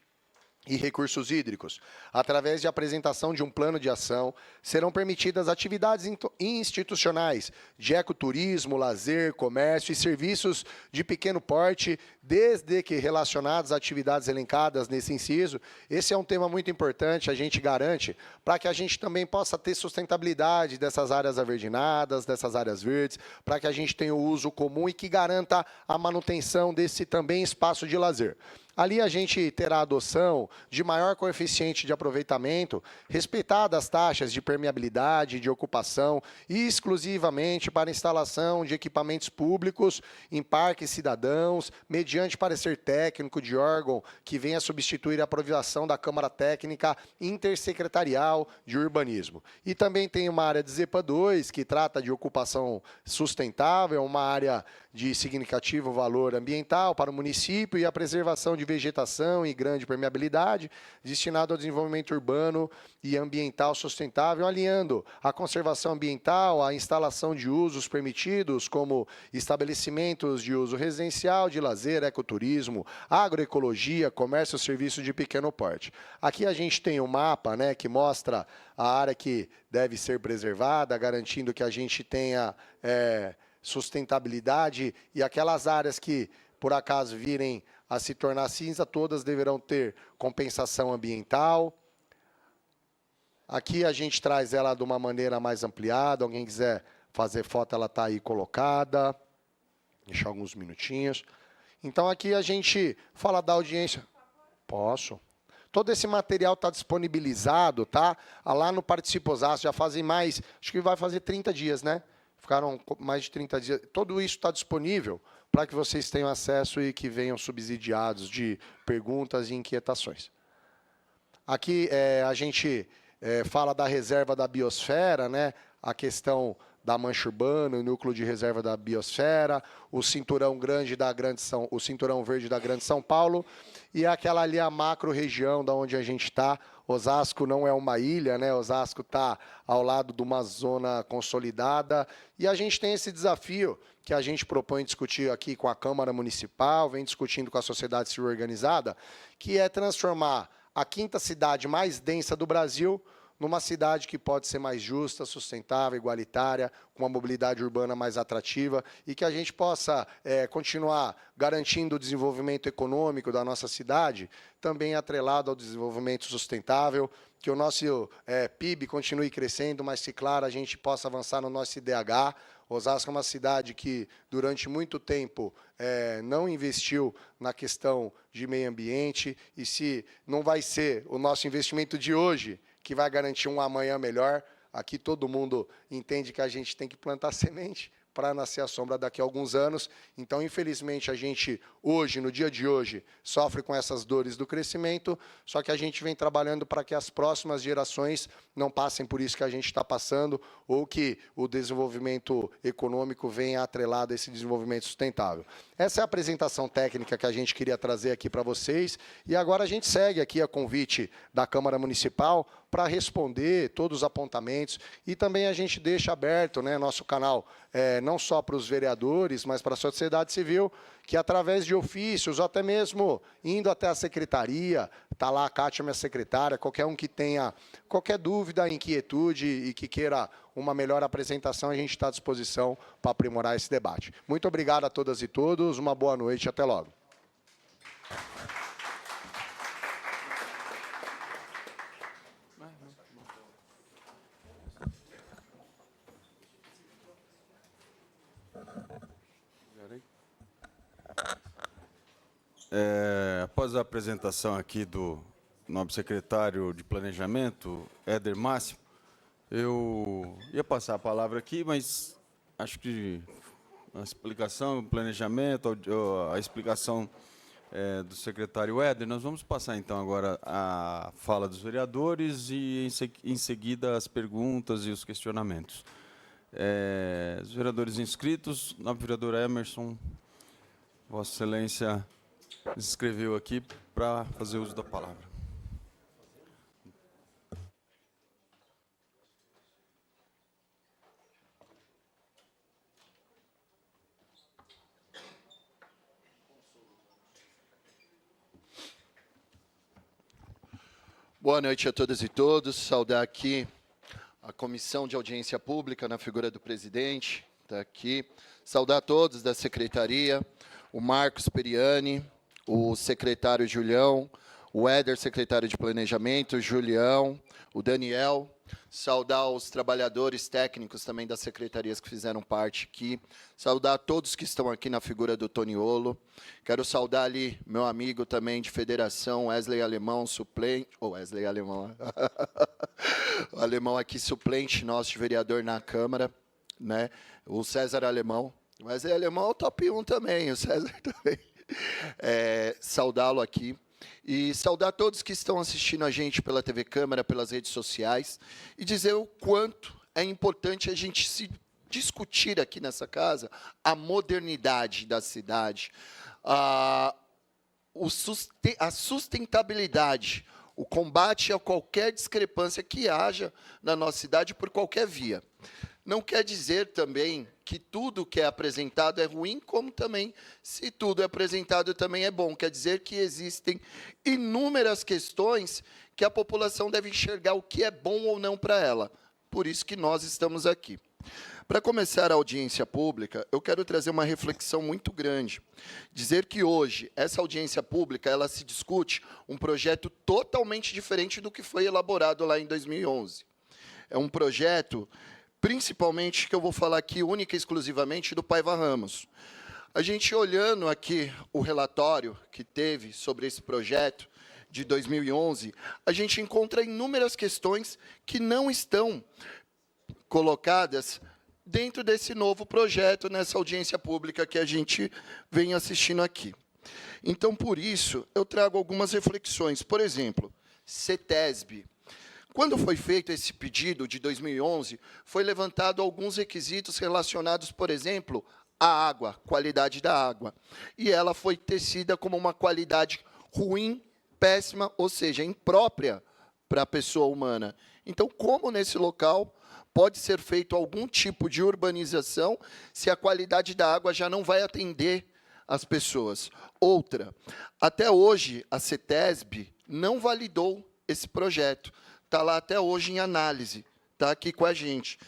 e Recursos Hídricos. Através de apresentação de um plano de ação, serão permitidas atividades institucionais de ecoturismo, lazer, comércio e serviços de pequeno porte, desde que relacionados a atividades elencadas nesse inciso. Esse é um tema muito importante, a gente garante, para que a gente também possa ter sustentabilidade dessas áreas averdinadas, dessas áreas verdes, para que a gente tenha o uso comum e que garanta a manutenção desse também espaço de lazer. Ali a gente terá a adoção de maior coeficiente de aproveitamento, respeitadas as taxas de permeabilidade, de ocupação, exclusivamente para instalação de equipamentos públicos em parques cidadãos, mediante parecer técnico de órgão que venha substituir a aprovação da Câmara Técnica Intersecretarial de Urbanismo. E também tem uma área de ZEPA 2, que trata de ocupação sustentável, uma área de significativo valor ambiental para o município e a preservação de vegetação e grande permeabilidade, destinado ao desenvolvimento urbano e ambiental sustentável, alinhando a conservação ambiental, a instalação de usos permitidos, como estabelecimentos de uso residencial, de lazer, ecoturismo, agroecologia, comércio e serviços de pequeno porte. Aqui a gente tem um mapa, né, que mostra a área que deve ser preservada, garantindo que a gente tenha sustentabilidade, e aquelas áreas que, por acaso, virem a se tornar cinza, todas deverão ter compensação ambiental. Aqui a gente traz ela de uma maneira mais ampliada. Alguém quiser fazer foto, ela está aí colocada. Deixar alguns minutinhos. Então, aqui a gente fala da audiência. Posso. Todo esse material está disponibilizado, tá? Lá no Participa Osasco, já fazem mais, acho que vai fazer 30 dias, né? Ficaram mais de 30 dias. Tudo isso está disponível para que vocês tenham acesso e que venham subsidiados de perguntas e inquietações. Aqui a gente fala da reserva da biosfera, né? A questão da mancha urbana, o núcleo de reserva da biosfera, o cinturão grande da o cinturão verde da Grande São Paulo e aquela ali a macro região da onde a gente está. Osasco não é uma ilha, né? Osasco está ao lado de uma zona consolidada e a gente tem esse desafio que a gente propõe discutir aqui com a Câmara Municipal, vem discutindo com a sociedade civil organizada, que é transformar a quinta cidade mais densa do Brasil numa cidade que pode ser mais justa, sustentável, igualitária, com uma mobilidade urbana mais atrativa e que a gente possa continuar garantindo o desenvolvimento econômico da nossa cidade, também atrelado ao desenvolvimento sustentável, que o nosso PIB continue crescendo, mas que, claro, a gente possa avançar no nosso IDH. Osasco é uma cidade que, durante muito tempo, não investiu na questão de meio ambiente, e se não vai ser o nosso investimento de hoje que vai garantir um amanhã melhor, aqui todo mundo entende que a gente tem que plantar semente para nascer a sombra daqui a alguns anos. Então, infelizmente, a gente, hoje, no dia de hoje, sofre com essas dores do crescimento, só que a gente vem trabalhando para que as próximas gerações não passem por isso que a gente está passando, ou que o desenvolvimento econômico venha atrelado a esse desenvolvimento sustentável. Essa é a apresentação técnica que a gente queria trazer aqui para vocês, e agora a gente segue aqui a convite da Câmara Municipal para responder todos os apontamentos, e também a gente deixa aberto, né, nosso canal, não só para os vereadores, mas para a sociedade civil, que através de ofícios, ou até mesmo indo até a secretaria, está lá a Kátia, minha secretária, qualquer um que tenha qualquer dúvida, inquietude e que queira uma melhor apresentação, a gente está à disposição para aprimorar esse debate. Muito obrigado a todas e todos, uma boa noite e até logo. Após a apresentação aqui do nobre secretário de Planejamento, Éder Máximo, eu ia passar a palavra aqui, mas acho que a explicação, o planejamento, a explicação do secretário Éder, nós vamos passar então agora a fala dos vereadores e em seguida as perguntas e os questionamentos. Os vereadores inscritos, nobre vereador Emerson, Vossa Excelência se inscreveu aqui para fazer uso da palavra. Boa noite a todas e todos. Saudar aqui a Comissão de Audiência Pública, na figura do presidente, está aqui. Saudar a todos da Secretaria, o Marcos Periani, o secretário Julião, o Éder, secretário de Planejamento, o Julião, o Daniel. Saudar os trabalhadores técnicos também das secretarias que fizeram parte aqui. Saudar todos que estão aqui na figura do Toniolo. Quero saudar ali meu amigo também de federação, Wesley Alemão, suplente. Wesley Alemão. O Alemão aqui, suplente nosso de vereador na Câmara, né? O César Alemão. O Wesley Alemão é o top 1 também, o César também. Saudá-lo aqui. E saudar todos que estão assistindo a gente pela TV Câmara, pelas redes sociais, e dizer o quanto é importante a gente se discutir aqui nessa casa a modernidade da cidade, a sustentabilidade, o combate a qualquer discrepância que haja na nossa cidade por qualquer via. Não quer dizer também que tudo que é apresentado é ruim, como também, se tudo é apresentado, também é bom. Quer dizer que existem inúmeras questões que a população deve enxergar o que é bom ou não para ela. Por isso que nós estamos aqui. Para começar a audiência pública, eu quero trazer uma reflexão muito grande. Dizer que hoje, essa audiência pública, ela se discute um projeto totalmente diferente do que foi elaborado lá em 2011. É um projeto, principalmente, que eu vou falar aqui única e exclusivamente do Paiva Ramos. A gente olhando aqui o relatório que teve sobre esse projeto de 2011, a gente encontra inúmeras questões que não estão colocadas dentro desse novo projeto, nessa audiência pública que a gente vem assistindo aqui. Então, por isso, eu trago algumas reflexões. Por exemplo, CETESB. Quando foi feito esse pedido de 2011, foi levantado alguns requisitos relacionados, por exemplo, à água, qualidade da água. E ela foi tecida como uma qualidade ruim, péssima, ou seja, imprópria para a pessoa humana. Então, como nesse local pode ser feito algum tipo de urbanização se a qualidade da água já não vai atender as pessoas? Outra, até hoje, a CETESB não validou esse projeto. Está lá até hoje em análise, está aqui com a gente.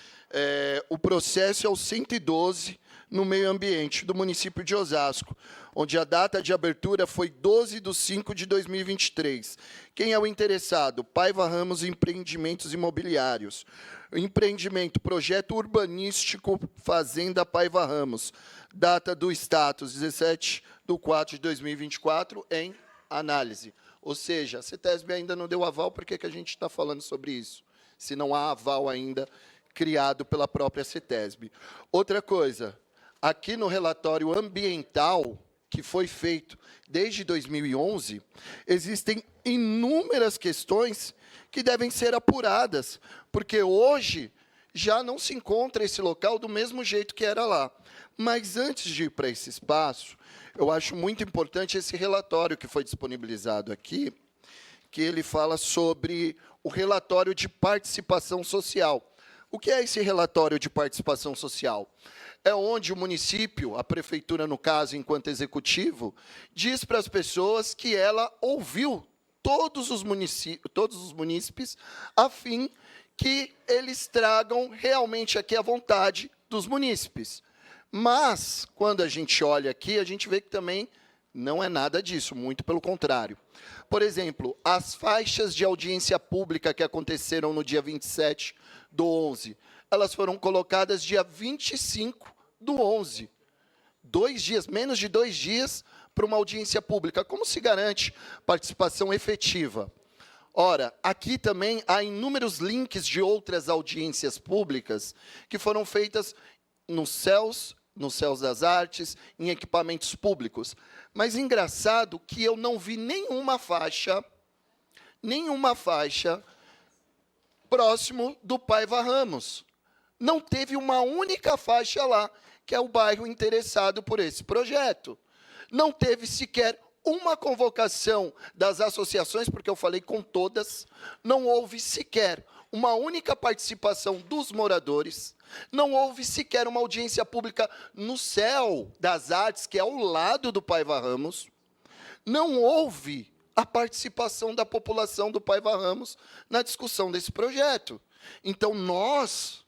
O processo é o 112 no meio ambiente do município de Osasco, onde a data de abertura foi 12/5/2023. Quem é o interessado? Paiva Ramos Empreendimentos Imobiliários. Empreendimento, projeto urbanístico Fazenda Paiva Ramos. Data do status, 17/4/2024, em análise. Ou seja, a CETESB ainda não deu aval, por que a gente está falando sobre isso? Se não há aval ainda criado pela própria CETESB. Outra coisa, aqui no relatório ambiental, que foi feito desde 2011, existem inúmeras questões que devem ser apuradas, porque hoje já não se encontra esse local do mesmo jeito que era lá. Mas, antes de ir para esse espaço, eu acho muito importante esse relatório que foi disponibilizado aqui, que ele fala sobre o relatório de participação social. O que é esse relatório de participação social? É onde o município, a prefeitura, no caso, enquanto executivo, diz para as pessoas que ela ouviu todos os munícipes, a fim que eles tragam realmente aqui a vontade dos munícipes. Mas, quando a gente olha aqui, a gente vê que também não é nada disso, muito pelo contrário. Por exemplo, as faixas de audiência pública que aconteceram no dia 27/11, elas foram colocadas dia 25/11. 2 dias, menos de 2 dias para uma audiência pública. Como se garante participação efetiva? Ora, aqui também há inúmeros links de outras audiências públicas que foram feitas nos céus das artes, em equipamentos públicos. Mas engraçado que eu não vi nenhuma faixa próximo do Paiva Ramos. Não teve uma única faixa lá, que é o bairro interessado por esse projeto. Não teve sequer uma convocação das associações, porque eu falei com todas, não houve sequer uma única participação dos moradores, não houve sequer uma audiência pública no Céu das Artes, que é ao lado do Paiva Ramos, não houve a participação da população do Paiva Ramos na discussão desse projeto. Então, nós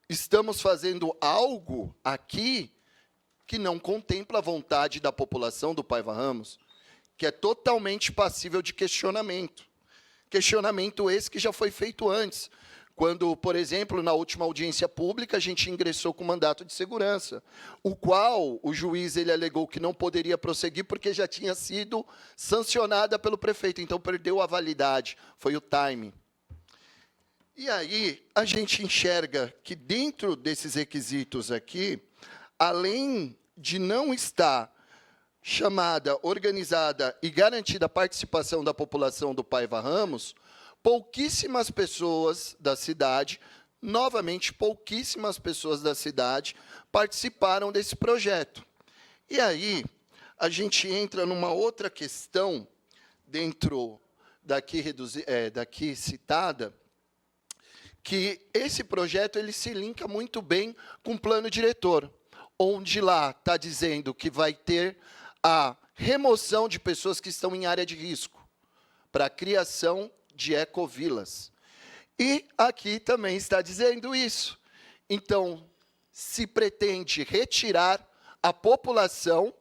estamos fazendo algo aqui que não contempla a vontade da população do Paiva Ramos, que é totalmente passível de questionamento. Questionamento esse que já foi feito antes, quando, por exemplo, na última audiência pública, a gente ingressou com mandato de segurança, o qual o juiz ele alegou que não poderia prosseguir porque já tinha sido sancionada pelo prefeito, então perdeu a validade, foi o timing. E aí a gente enxerga que dentro desses requisitos aqui, além de não estar chamada, organizada e garantida a participação da população do Paiva Ramos, pouquíssimas pessoas da cidade, novamente, pouquíssimas pessoas da cidade participaram desse projeto. E aí, a gente entra numa outra questão, dentro daqui citada, que esse projeto ele se linka muito bem com o plano diretor, onde lá está dizendo que vai ter a remoção de pessoas que estão em área de risco, para a criação de ecovilas. E aqui também está dizendo isso. Então, se pretende retirar a população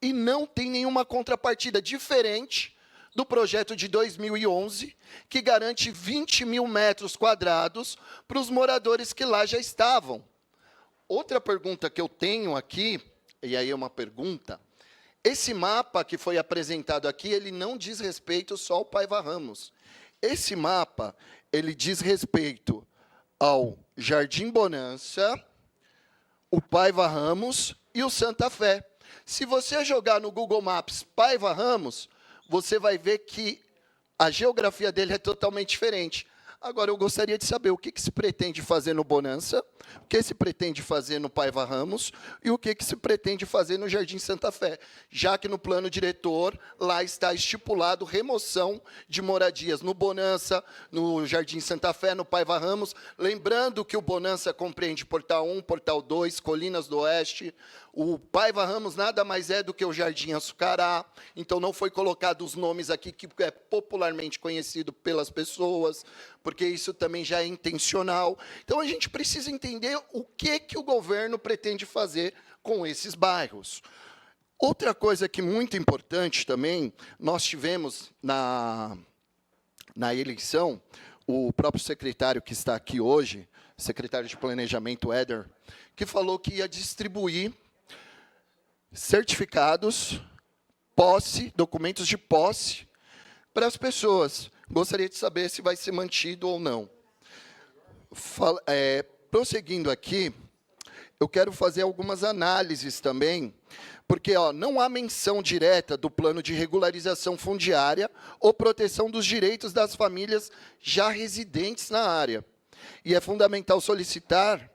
e não tem nenhuma contrapartida, diferente do projeto de 2011, que garante 20 mil metros quadrados para os moradores que lá já estavam. Outra pergunta que eu tenho aqui, e aí é uma pergunta, esse mapa que foi apresentado aqui, ele não diz respeito só ao Paiva Ramos. Esse mapa, ele diz respeito ao Jardim Bonança, o Paiva Ramos e o Santa Fé. Se você jogar no Google Maps Paiva Ramos, você vai ver que a geografia dele é totalmente diferente. Agora, eu gostaria de saber o que se pretende fazer no Bonança, o que se pretende fazer no Paiva Ramos e o que se pretende fazer no Jardim Santa Fé, já que no plano diretor lá está estipulado remoção de moradias no Bonança, no Jardim Santa Fé, no Paiva Ramos, lembrando que o Bonança compreende Portal 1, Portal 2, Colinas do Oeste. O Paiva Ramos nada mais é do que o Jardim Açucará, então não foi colocado os nomes aqui que é popularmente conhecido pelas pessoas, porque isso também já é intencional. Então, a gente precisa entender o que o governo pretende fazer com esses bairros. Outra coisa que é muito importante também, nós tivemos na eleição, o próprio secretário que está aqui hoje, secretário de Planejamento, Éder, que falou que ia distribuir certificados, documentos de posse para as pessoas. Gostaria de saber se vai ser mantido ou não. Prosseguindo aqui, eu quero fazer algumas análises também, porque não há menção direta do plano de regularização fundiária ou proteção dos direitos das famílias já residentes na área. E é fundamental solicitar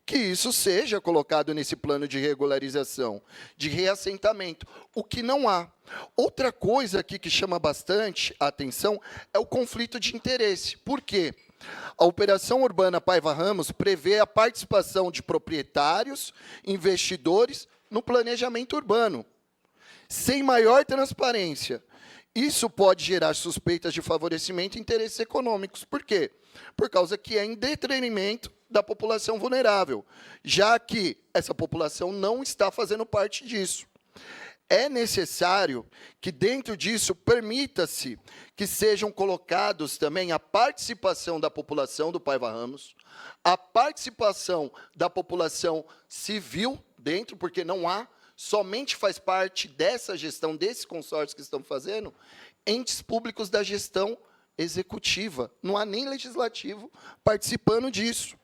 que isso seja colocado nesse plano de regularização, de reassentamento, o que não há. Outra coisa aqui que chama bastante a atenção é o conflito de interesse. Por quê? A Operação Urbana Paiva Ramos prevê a participação de proprietários, investidores no planejamento urbano, sem maior transparência. Isso pode gerar suspeitas de favorecimento e interesses econômicos. Por quê? Por causa que é em detrimento da população vulnerável, já que essa população não está fazendo parte disso. É necessário que, dentro disso, permita-se que sejam colocados também a participação da população do Paiva Ramos, a participação da população civil dentro, porque não há, somente faz parte dessa gestão, desses consórcios que estão fazendo, entes públicos da gestão executiva, não há nem legislativo participando disso.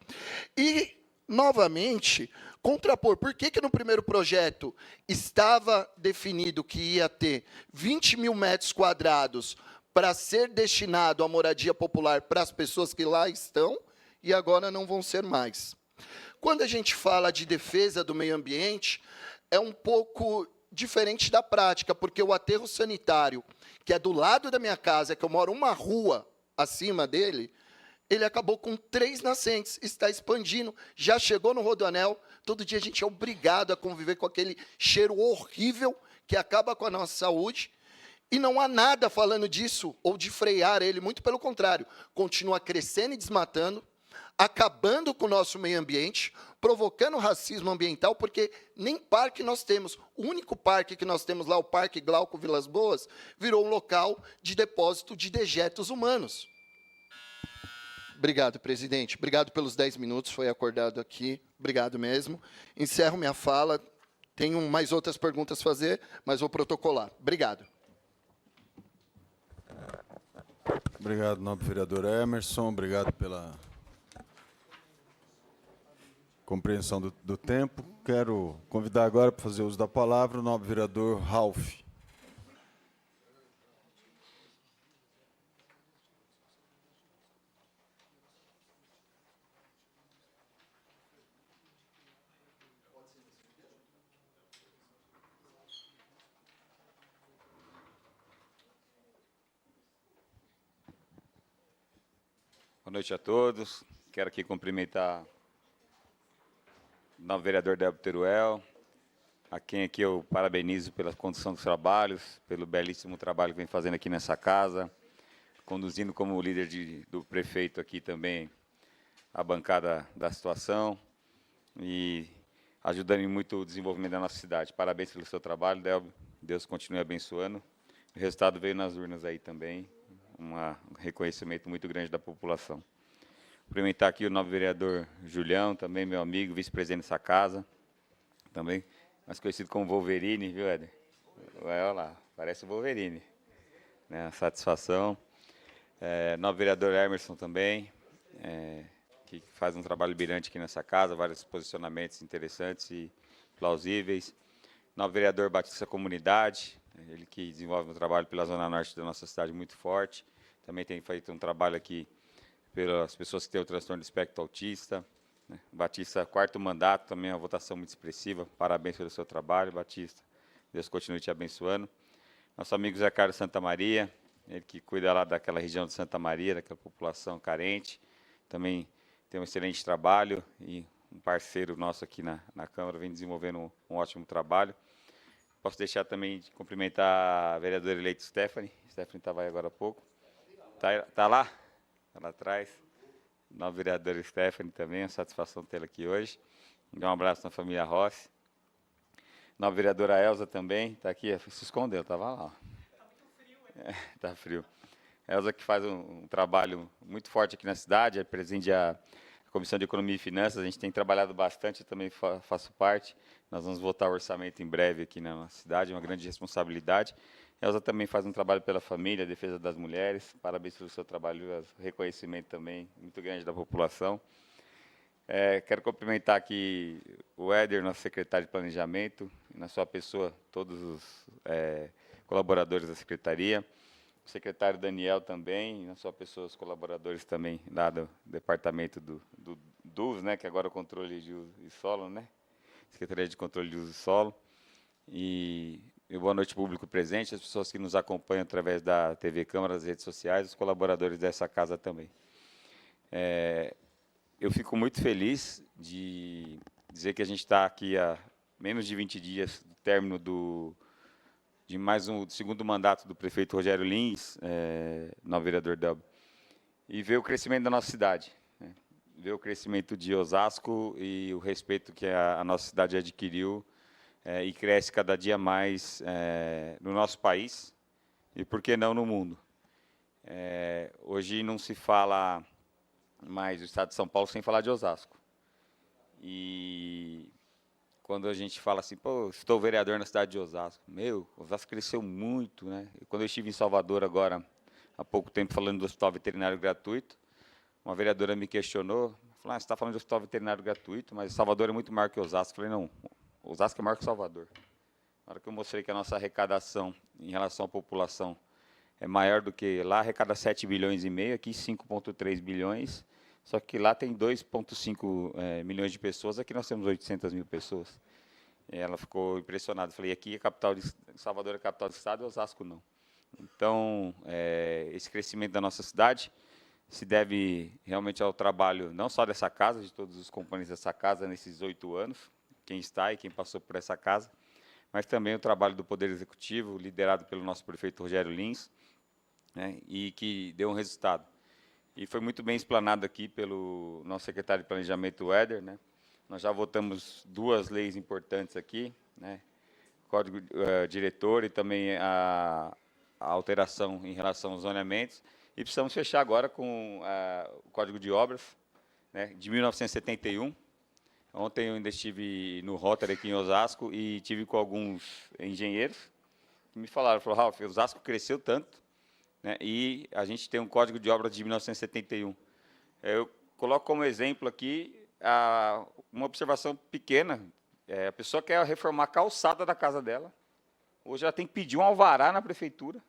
E, novamente, contrapor, por que no primeiro projeto estava definido que ia ter 20 mil metros quadrados para ser destinado à moradia popular para as pessoas que lá estão, e agora não vão ser mais? Quando a gente fala de defesa do meio ambiente, é um pouco diferente da prática, porque o aterro sanitário, que é do lado da minha casa, que eu moro uma rua acima dele, ele acabou com 3 nascentes, está expandindo, já chegou no Rodoanel, todo dia a gente é obrigado a conviver com aquele cheiro horrível que acaba com a nossa saúde, e não há nada falando disso, ou de frear ele, muito pelo contrário, continua crescendo e desmatando, acabando com o nosso meio ambiente, provocando racismo ambiental, porque nem parque nós temos. O único parque que nós temos lá, o Parque Glauco Vilas Boas, virou um local de depósito de dejetos humanos. Obrigado, presidente. Obrigado pelos 10 minutos, foi acordado aqui. Obrigado mesmo. Encerro minha fala. Tenho mais outras perguntas a fazer, mas vou protocolar. Obrigado. Obrigado, nobre vereador Emerson. Obrigado pela compreensão do tempo. Quero convidar agora para fazer uso da palavra o nobre vereador Ralph. Boa noite a todos. Quero aqui cumprimentar o novo vereador Débora Teruel, a quem aqui eu parabenizo pela condução dos trabalhos, pelo belíssimo trabalho que vem fazendo aqui nessa casa, conduzindo como líder do prefeito aqui também a bancada da situação e ajudando muito o desenvolvimento da nossa cidade. Parabéns pelo seu trabalho, Delbio. Deus continue abençoando. O resultado veio nas urnas aí também, um reconhecimento muito grande da população. Cumprimentar aqui o novo vereador Julião, também meu amigo, vice-presidente dessa casa, também, mais conhecido como Wolverine, viu, Éder? Olha lá, parece o Wolverine. Né, satisfação. Novo vereador Emerson também, que faz um trabalho brilhante aqui nessa casa, vários posicionamentos interessantes e plausíveis. Novo vereador Batista Comunidade, ele que desenvolve um trabalho pela zona norte da nossa cidade muito forte. Também tem feito um trabalho aqui pelas pessoas que têm o transtorno de espectro autista. Né. Batista, 4º mandato, também uma votação muito expressiva. Parabéns pelo seu trabalho, Batista. Deus continue te abençoando. Nosso amigo Zé Carlos Santa Maria, ele que cuida lá daquela região de Santa Maria, daquela população carente. Também tem um excelente trabalho e um parceiro nosso aqui na Câmara vem desenvolvendo um ótimo trabalho. Posso deixar também de cumprimentar a vereadora eleita Stephanie. Stephanie estava aí agora há pouco. Tá lá? Está lá atrás. Nova vereadora Stephanie também, uma satisfação tê-la aqui hoje. Dá um abraço na família Rossi. Nova vereadora Elza também, está aqui, se escondeu, estava lá. Está muito frio, hein? Está frio. Elza que faz um trabalho muito forte aqui na cidade, preside a Comissão de Economia e Finanças, a gente tem trabalhado bastante, eu também faço parte. Nós vamos votar o orçamento em breve aqui na nossa cidade, uma grande responsabilidade. Elza também faz um trabalho pela família, defesa das mulheres, parabéns pelo seu trabalho, reconhecimento também muito grande da população. Quero cumprimentar aqui o Éder, nosso secretário de Planejamento, e na sua pessoa, todos os colaboradores da Secretaria. O secretário Daniel também, e na sua pessoa, os colaboradores também lá do Departamento do DUS, né, que agora é o Controle de Uso e Solo, né? Secretaria de Controle de Uso e Solo. E boa noite, público presente, as pessoas que nos acompanham através da TV Câmara, das redes sociais, os colaboradores dessa casa também. Eu fico muito feliz de dizer que a gente está aqui há menos de 20 dias do término de mais um segundo mandato do prefeito Rogério Lins, novo vereador Delbio, e ver o crescimento da nossa cidade, né? Ver o crescimento de Osasco e o respeito que a nossa cidade adquiriu e cresce cada dia mais no nosso país e, por que não, no mundo. Hoje não se fala mais do estado de São Paulo sem falar de Osasco. E quando a gente fala assim, pô, estou vereador na cidade de Osasco, Osasco cresceu muito, né? Quando eu estive em Salvador agora, há pouco tempo, falando do hospital veterinário gratuito, uma vereadora me questionou, falou, você está falando de hospital veterinário gratuito, mas Salvador é muito maior que Osasco. Eu falei, não, Osasco é maior que Salvador. Na hora que eu mostrei que a nossa arrecadação em relação à população é maior do que lá, arrecada 7,5 bilhões, aqui 5,3 bilhões, só que lá tem 2,5 milhões de pessoas, aqui nós temos 800 mil pessoas. E ela ficou impressionada. Falei, aqui Salvador é a capital do estado e Osasco não. Então, esse crescimento da nossa cidade se deve realmente ao trabalho, não só dessa casa, de todos os componentes dessa casa nesses 8 anos, quem está e quem passou por essa casa, mas também o trabalho do Poder Executivo, liderado pelo nosso prefeito Rogério Lins, né, e que deu um resultado. E foi muito bem explanado aqui pelo nosso secretário de Planejamento, Éder, né? Nós já votamos 2 leis importantes aqui, né? Código diretor e também a alteração em relação aos zoneamentos. E precisamos fechar agora com o Código de Obras, né, de 1971. Ontem eu ainda estive no Rotary aqui em Osasco e tive com alguns engenheiros que me falaram, Ralf, Osasco cresceu tanto, né, e a gente tem um Código de Obras de 1971. Eu coloco como exemplo aqui uma observação pequena. A pessoa quer reformar a calçada da casa dela. Hoje ela tem que pedir um alvará na prefeitura,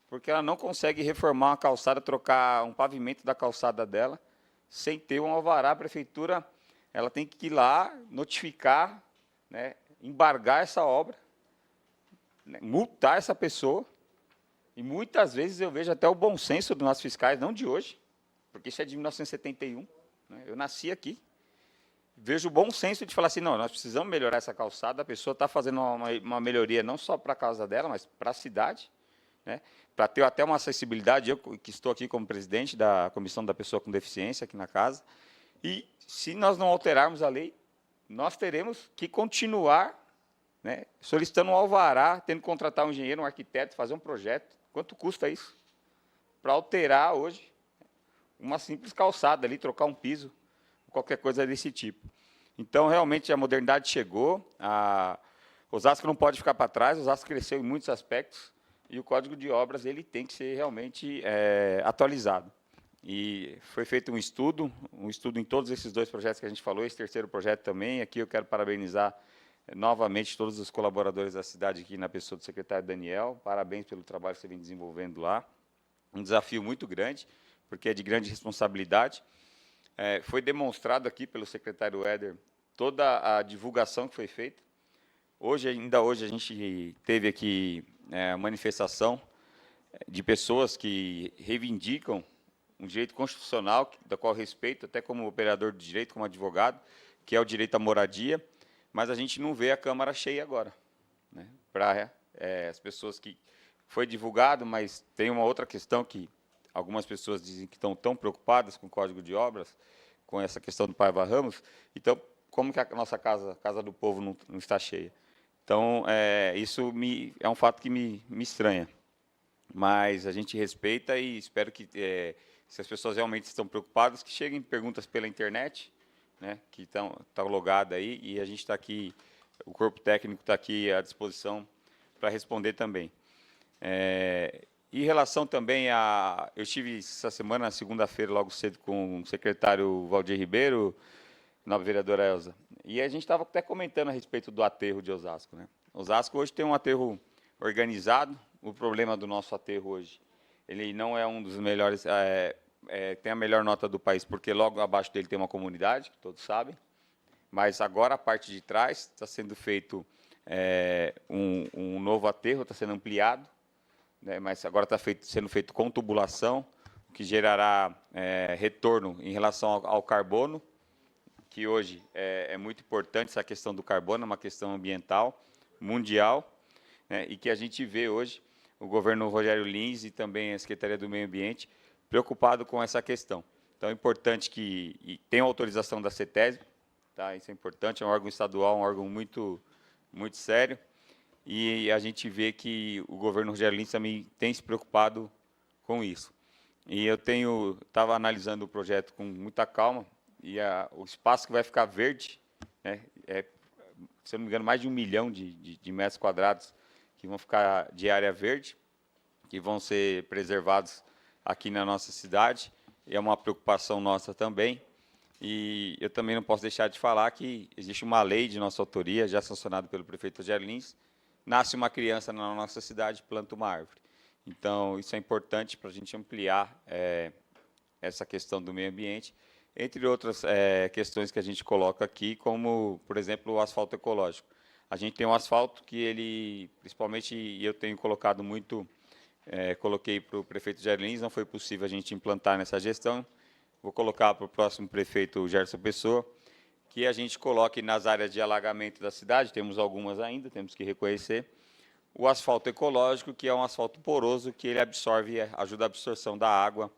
porque ela não consegue reformar uma calçada, trocar um pavimento da calçada dela, sem ter um alvará. A prefeitura ela tem que ir lá, notificar, né, embargar essa obra, né, multar essa pessoa. E muitas vezes eu vejo até o bom senso dos nossos fiscais, não de hoje, porque isso é de 1971, né, eu nasci aqui. Vejo o bom senso de falar assim, não, nós precisamos melhorar essa calçada, a pessoa está fazendo uma melhoria não só para a casa dela, mas para a cidade, né, para ter até uma acessibilidade. Eu que estou aqui como presidente da Comissão da Pessoa com Deficiência aqui na casa, E, se nós não alterarmos a lei, nós teremos que continuar, né, solicitando um alvará, tendo que contratar um engenheiro, um arquiteto, fazer um projeto. Quanto custa isso? Para alterar hoje uma simples calçada ali, trocar um piso, qualquer coisa desse tipo. Então, realmente, a modernidade chegou, Osasco não pode ficar para trás, Osasco cresceu em muitos aspectos, e o Código de Obras ele tem que ser realmente atualizado. E foi feito um estudo em todos esses 2 projetos que a gente falou, esse terceiro projeto também. Aqui eu quero parabenizar novamente todos os colaboradores da cidade, aqui na pessoa do secretário Daniel. Parabéns pelo trabalho que você vem desenvolvendo lá. Um desafio muito grande, porque é de grande responsabilidade. Foi demonstrado aqui pelo secretário Éder toda a divulgação que foi feita. Ainda hoje, a gente teve aqui a manifestação de pessoas que reivindicam um direito constitucional, da qual eu respeito, até como operador de direito, como advogado, que é o direito à moradia, mas a gente não vê a Câmara cheia agora, né, para as pessoas que... Foi divulgado, mas tem uma outra questão que algumas pessoas dizem que estão tão preocupadas com o Código de Obras, com essa questão do Paiva Ramos. Então, como que a nossa Casa do Povo não está cheia? Então, isso é um fato que me estranha. Mas a gente respeita e espero que, se as pessoas realmente estão preocupadas, que cheguem perguntas pela internet, né, que estão logadas aí, e a gente está aqui, o corpo técnico está aqui à disposição para responder também. Em relação também a... Eu estive essa semana, segunda-feira, logo cedo, com o secretário Valdir Ribeiro, nova vereadora Elza, e a gente estava até comentando a respeito do aterro de Osasco, né? Osasco hoje tem um aterro organizado. O problema do nosso aterro hoje, ele não é um dos melhores, tem a melhor nota do país, porque logo abaixo dele tem uma comunidade, que todos sabem, mas agora a parte de trás está sendo feito um novo aterro, está sendo ampliado, né, mas agora está sendo feito com tubulação, o que gerará retorno em relação ao carbono, que hoje é muito importante. Essa questão do carbono é uma questão ambiental, mundial, né, e que a gente vê hoje o governo Rogério Lins e também a Secretaria do Meio Ambiente preocupado com essa questão. Então, é importante que tenha autorização da CETESB, tá? Isso é importante, é um órgão estadual, um órgão muito sério, e a gente vê que o governo Rogério Lins também tem se preocupado com isso. E eu estava analisando o projeto com muita calma, e o espaço que vai ficar verde, né, se eu não me engano, mais de 1 milhão de metros quadrados que vão ficar de área verde, que vão ser preservados aqui na nossa cidade, e é uma preocupação nossa também. E eu também não posso deixar de falar que existe uma lei de nossa autoria, já sancionada pelo prefeito Rogério Lins: nasce uma criança na nossa cidade, planta uma árvore. Então, isso é importante para a gente ampliar essa questão do meio ambiente, entre outras questões que a gente coloca aqui, como, por exemplo, o asfalto ecológico. A gente tem um asfalto que ele, principalmente, e eu tenho colocado muito, coloquei para o prefeito Rogério Lins, não foi possível a gente implantar nessa gestão. Vou colocar para o próximo prefeito, Gerson Pessoa, que a gente coloque nas áreas de alagamento da cidade, temos algumas ainda, temos que reconhecer, o asfalto ecológico, que é um asfalto poroso, que ele absorve, ajuda a absorção da água,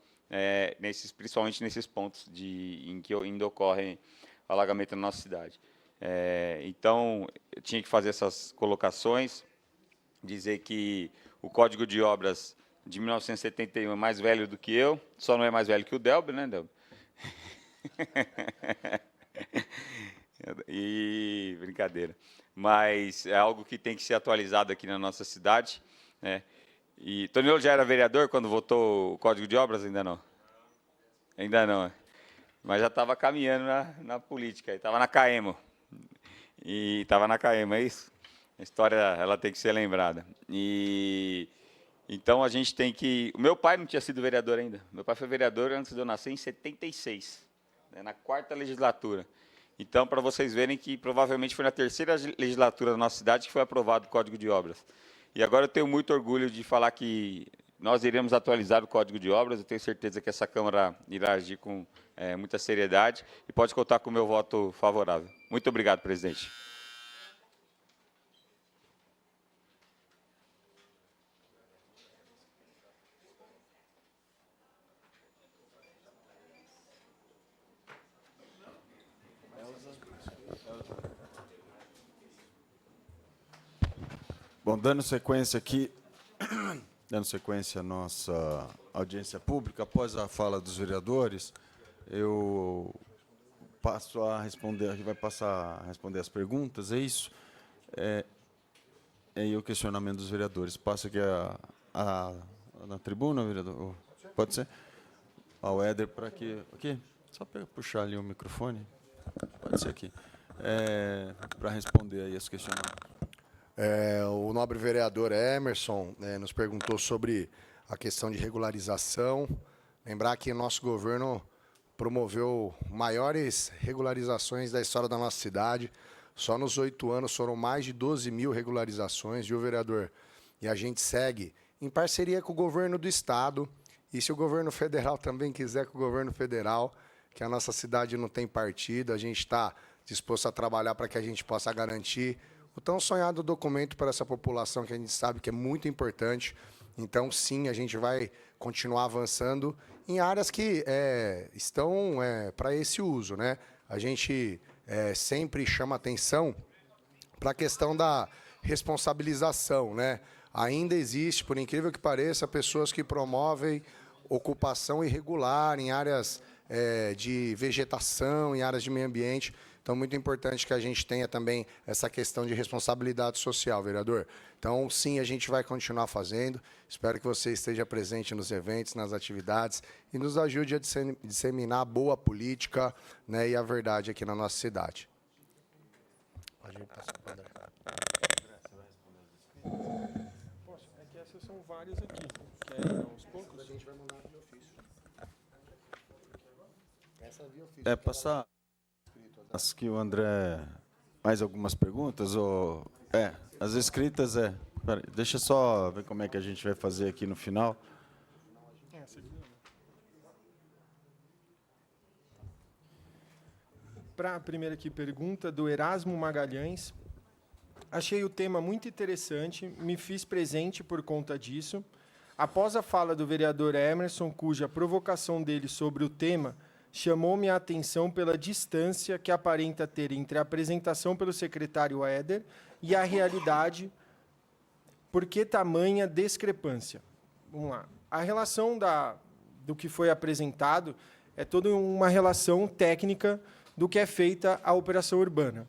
principalmente nesses pontos em que ainda ocorre alagamento na nossa cidade. Então, eu tinha que fazer essas colocações, dizer que o Código de Obras de 1971 é mais velho do que eu, só não é mais velho que o Delber, né, Delber? E brincadeira. Mas é algo que tem que ser atualizado aqui na nossa cidade, né? E Tonilo já era vereador quando votou o Código de Obras? Ainda não? Ainda não. Mas já estava caminhando na política, estava na CAEMO. E estava na CAEMO, é isso? A história ela tem que ser lembrada. E então a gente tem que... O meu pai não tinha sido vereador ainda. Meu pai foi vereador antes de eu nascer, em 76, né, na 4ª legislatura. Então, para vocês verem que provavelmente foi na 3ª legislatura da nossa cidade que foi aprovado o Código de Obras. E agora eu tenho muito orgulho de falar que nós iremos atualizar o Código de Obras. Eu tenho certeza que essa Câmara irá agir com muita seriedade e pode contar com o meu voto favorável. Muito obrigado, presidente. Bom, dando sequência aqui, dando sequência à nossa audiência pública, após a fala dos vereadores, eu passo a responder, vai passar a responder as perguntas, é isso? E o questionamento dos vereadores. Passa aqui na tribuna, vereador? Pode ser? Ao Éder, para que... Aqui? Só para puxar ali o microfone. Pode ser aqui. Para responder aí esse questionamento. O nobre vereador Emerson nos perguntou sobre a questão de regularização. Lembrar que o nosso governo promoveu maiores regularizações da história da nossa cidade. Só nos 8 anos foram mais de 12 mil regularizações, viu, vereador? E a gente segue em parceria com o governo do Estado. E se o governo federal também quiser com o governo federal, que a nossa cidade não tem partido, a gente está disposto a trabalhar para que a gente possa garantir o tão sonhado documento para essa população, que a gente sabe que é muito importante. Então, sim, a gente vai continuar avançando em áreas que estão para esse uso, né? A gente sempre chama atenção para a questão da responsabilização, né? Ainda existe, por incrível que pareça, pessoas que promovem ocupação irregular em áreas de vegetação, em áreas de meio ambiente. Então, muito importante que a gente tenha também essa questão de responsabilidade social, vereador. Então, sim, a gente vai continuar fazendo. Espero que você esteja presente nos eventos, nas atividades e nos ajude a disseminar a boa política, né, e a verdade aqui na nossa cidade. Pode passar para o André. Posso? É que essas são várias aqui. Quer aos poucos? A gente vai mandar via ofício. Essa via ofício. Passar... Acho que o André... Mais algumas perguntas? As escritas, Pera, deixa só ver como é que a gente vai fazer aqui no final. Para a primeira aqui, pergunta do Erasmo Magalhães. Achei o tema muito interessante, me fiz presente por conta disso. Após a fala do vereador Emerson, cuja provocação dele sobre o tema chamou-me a atenção pela distância que aparenta ter entre a apresentação pelo secretário Éder e a realidade. Por que tamanha discrepância? Vamos lá. A relação do que foi apresentado é toda uma relação técnica do que é feita a operação urbana.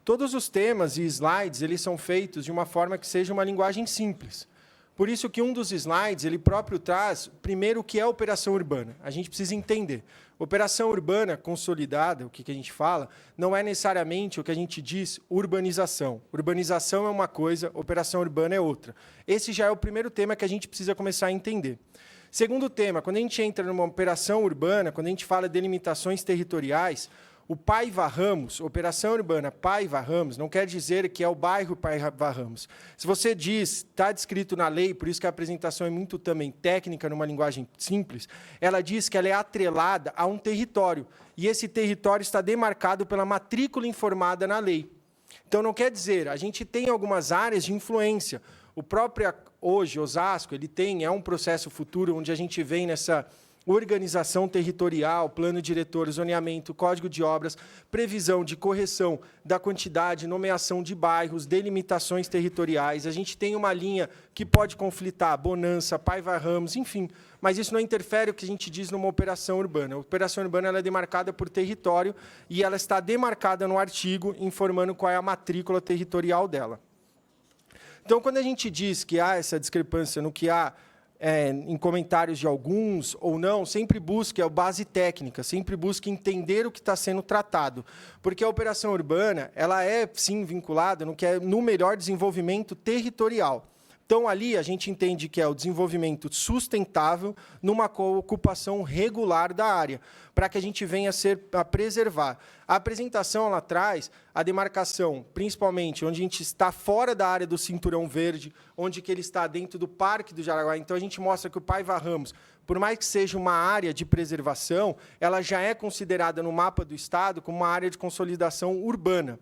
Todos os temas e slides eles são feitos de uma forma que seja uma linguagem simples. Por isso que um dos slides, ele próprio traz, primeiro, o que é operação urbana. A gente precisa entender. Operação urbana consolidada, o que a gente fala, não é necessariamente o que a gente diz urbanização. Urbanização é uma coisa, operação urbana é outra. Esse já é o primeiro tema que a gente precisa começar a entender. Segundo tema, quando a gente entra numa operação urbana, quando a gente fala de limitações territoriais, o Paiva Ramos, operação urbana Paiva Ramos, não quer dizer que é o bairro Paiva Ramos. Se você diz, está descrito na lei, por isso que a apresentação é muito também técnica, numa linguagem simples, ela diz que ela é atrelada a um território, e esse território está demarcado pela matrícula informada na lei. Então, não quer dizer, a gente tem algumas áreas de influência. O próprio, hoje, Osasco, é um processo futuro onde a gente vem nessa organização territorial, plano diretor, zoneamento, código de obras, previsão de correção da quantidade, nomeação de bairros, delimitações territoriais. A gente tem uma linha que pode conflitar, Bonança, Paiva Ramos, enfim, mas isso não interfere o que a gente diz numa operação urbana. A operação urbana ela é demarcada por território e ela está demarcada no artigo, informando qual é a matrícula territorial dela. Então, quando a gente diz que há essa discrepância no que há em comentários de alguns ou não, sempre busque a base técnica, sempre busque entender o que está sendo tratado. Porque a operação urbana ela é, sim, vinculada no melhor desenvolvimento territorial. Então, ali, a gente entende que é o desenvolvimento sustentável numa ocupação regular da área, para que a gente venha a preservar. A apresentação ela traz a demarcação, principalmente, onde a gente está fora da área do Cinturão Verde, onde que ele está dentro do Parque do Jaraguá. Então, a gente mostra que o Paiva Ramos, por mais que seja uma área de preservação, ela já é considerada no mapa do Estado como uma área de consolidação urbana.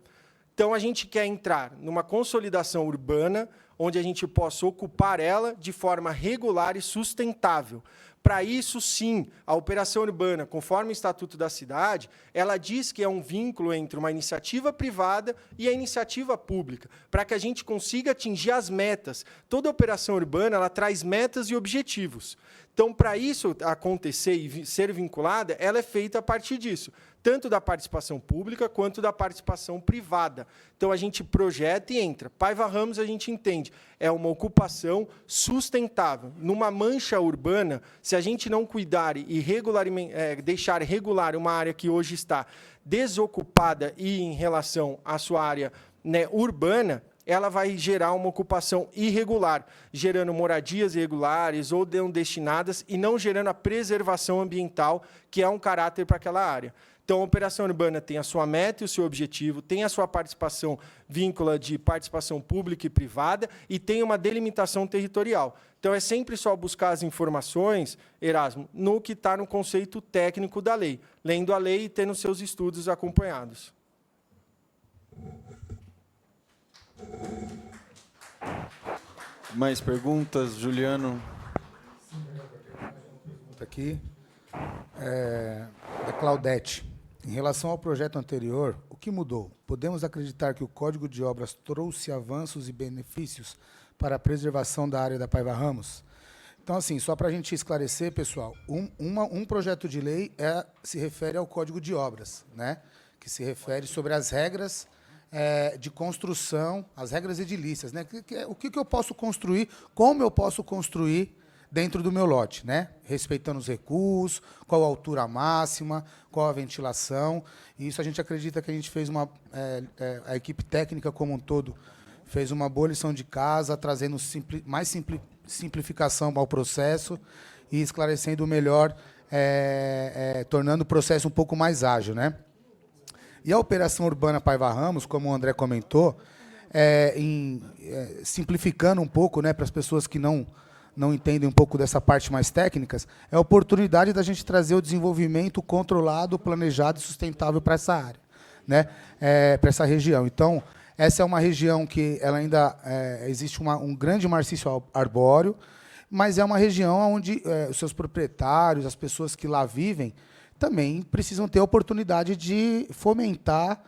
Então, a gente quer entrar numa consolidação urbana, onde a gente possa ocupar ela de forma regular e sustentável, Para isso, sim, a operação urbana, conforme o Estatuto da Cidade, ela diz que é um vínculo entre uma iniciativa privada e a iniciativa pública, para que a gente consiga atingir as metas. Toda operação urbana ela traz metas e objetivos. Então, para isso acontecer e ser vinculada, ela é feita a partir disso, tanto da participação pública quanto da participação privada. Então, a gente projeta e entra. Paiva Ramos, a gente entende, é uma ocupação sustentável. Numa mancha urbana, se a gente não cuidar e deixar regular uma área que hoje está desocupada e em relação à sua área, né, urbana, ela vai gerar uma ocupação irregular, gerando moradias irregulares ou não destinadas e não gerando a preservação ambiental, que é um caráter para aquela área. Então, a operação urbana tem a sua meta e o seu objetivo, tem a sua participação víncula de participação pública e privada e tem uma delimitação territorial. Então, é sempre só buscar as informações, Erasmo, no que está no conceito técnico da lei, lendo a lei e tendo seus estudos acompanhados. Mais perguntas, Juliano? Aqui da Claudete. Em relação ao projeto anterior, o que mudou? Podemos acreditar que o Código de Obras trouxe avanços e benefícios para a preservação da área da Paiva Ramos? Então, assim, só para a gente esclarecer, pessoal, um projeto de lei se refere ao Código de Obras, né? Que se refere sobre as regras de construção, as regras edilícias, né? O que eu posso construir, como eu posso construir dentro do meu lote, né? Respeitando os recuos, qual a altura máxima, qual a ventilação. E isso a gente acredita que a gente fez a equipe técnica como um todo fez uma boa lição de casa, trazendo mais simplificação ao processo e esclarecendo melhor, tornando o processo um pouco mais ágil, né? E a operação urbana Paiva Ramos, como o André comentou, simplificando um pouco, né, para as pessoas que não entendem um pouco dessa parte mais técnicas, é a oportunidade da gente trazer o desenvolvimento controlado, planejado e sustentável para essa área, né, para essa região. Então, essa é uma região que ela ainda existe um grande maciço arbóreo, mas é uma região onde os seus proprietários, as pessoas que lá vivem, também precisam ter a oportunidade de fomentar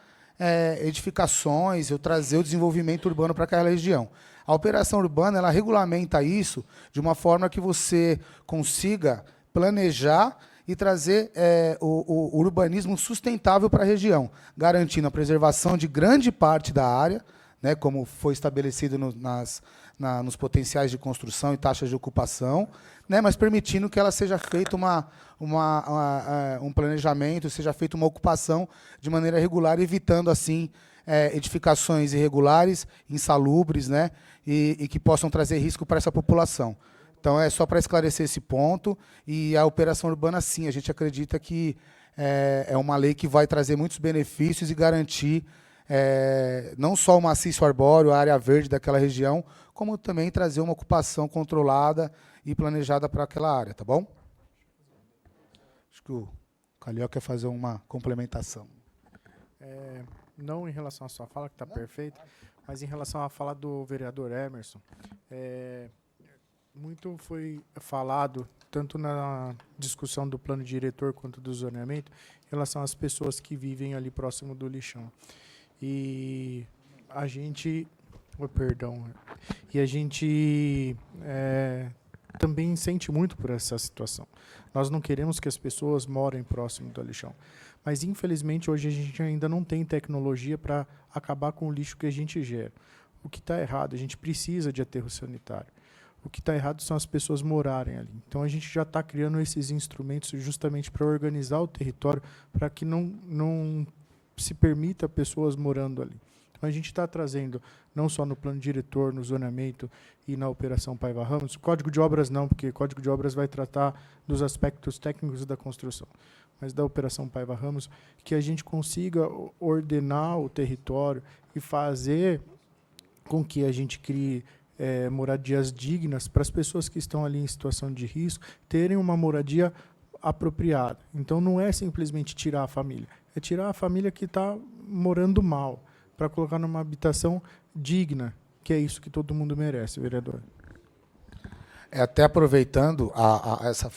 edificações, ou trazer o desenvolvimento urbano para aquela região. A operação urbana ela regulamenta isso de uma forma que você consiga planejar e trazer o urbanismo sustentável para a região, garantindo a preservação de grande parte da área, né, como foi estabelecido nos potenciais de construção e taxas de ocupação, né, mas permitindo que ela seja feita um planejamento, seja feita uma ocupação de maneira regular, evitando, assim, edificações irregulares, insalubres, né, e que possam trazer risco para essa população. Então, é só para esclarecer esse ponto. E a operação urbana, sim, a gente acredita que é uma lei que vai trazer muitos benefícios e garantir não só o maciço arbóreo, a área verde daquela região, como também trazer uma ocupação controlada e planejada para aquela área, tá bom? Acho que o Calil quer fazer uma complementação. Não em relação à sua fala, que está perfeita, mas em relação à fala do vereador Emerson, muito foi falado, tanto na discussão do plano diretor quanto do zoneamento, em relação às pessoas que vivem ali próximo do lixão. E a gente... também sente muito por essa situação. Nós não queremos que as pessoas morem próximo do lixão. Mas, infelizmente, hoje a gente ainda não tem tecnologia para acabar com o lixo que a gente gera. O que está errado? A gente precisa de aterro sanitário. O que está errado são as pessoas morarem ali. Então, a gente já está criando esses instrumentos justamente para organizar o território, para que não se permita pessoas morando ali. Então, a gente está trazendo, não só no plano diretor, no zoneamento e na operação Paiva Ramos, Código de Obras não, porque Código de Obras vai tratar dos aspectos técnicos da construção, mas da operação Paiva Ramos, que a gente consiga ordenar o território e fazer com que a gente crie moradias dignas para as pessoas que estão ali em situação de risco terem uma moradia apropriada. Então, não é simplesmente tirar a família, é tirar a família que está morando mal, para colocar numa habitação digna, que é isso que todo mundo merece, vereador. Até aproveitando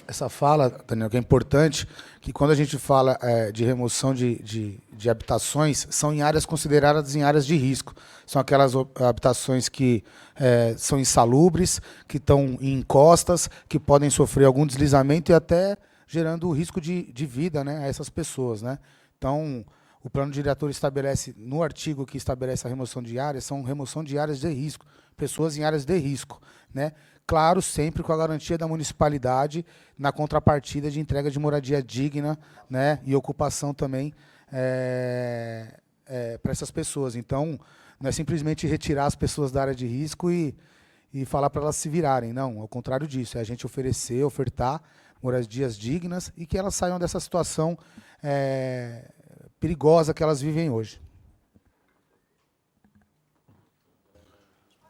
essa fala, Daniel, que é importante, que quando a gente fala de remoção de habitações, são em áreas consideradas em áreas de risco. São aquelas habitações que são insalubres, que estão em encostas, que podem sofrer algum deslizamento e até gerando risco de vida, né, a essas pessoas, né? Então, o plano diretor estabelece, no artigo que estabelece a remoção de áreas, são remoção de áreas de risco, pessoas em áreas de risco, né? Claro, sempre com a garantia da municipalidade na contrapartida de entrega de moradia digna, né, e ocupação também para essas pessoas. Então, não é simplesmente retirar as pessoas da área de risco e falar para elas se virarem. Não, ao contrário disso, é a gente ofertar moradias dignas e que elas saiam dessa situação perigosa que elas vivem hoje.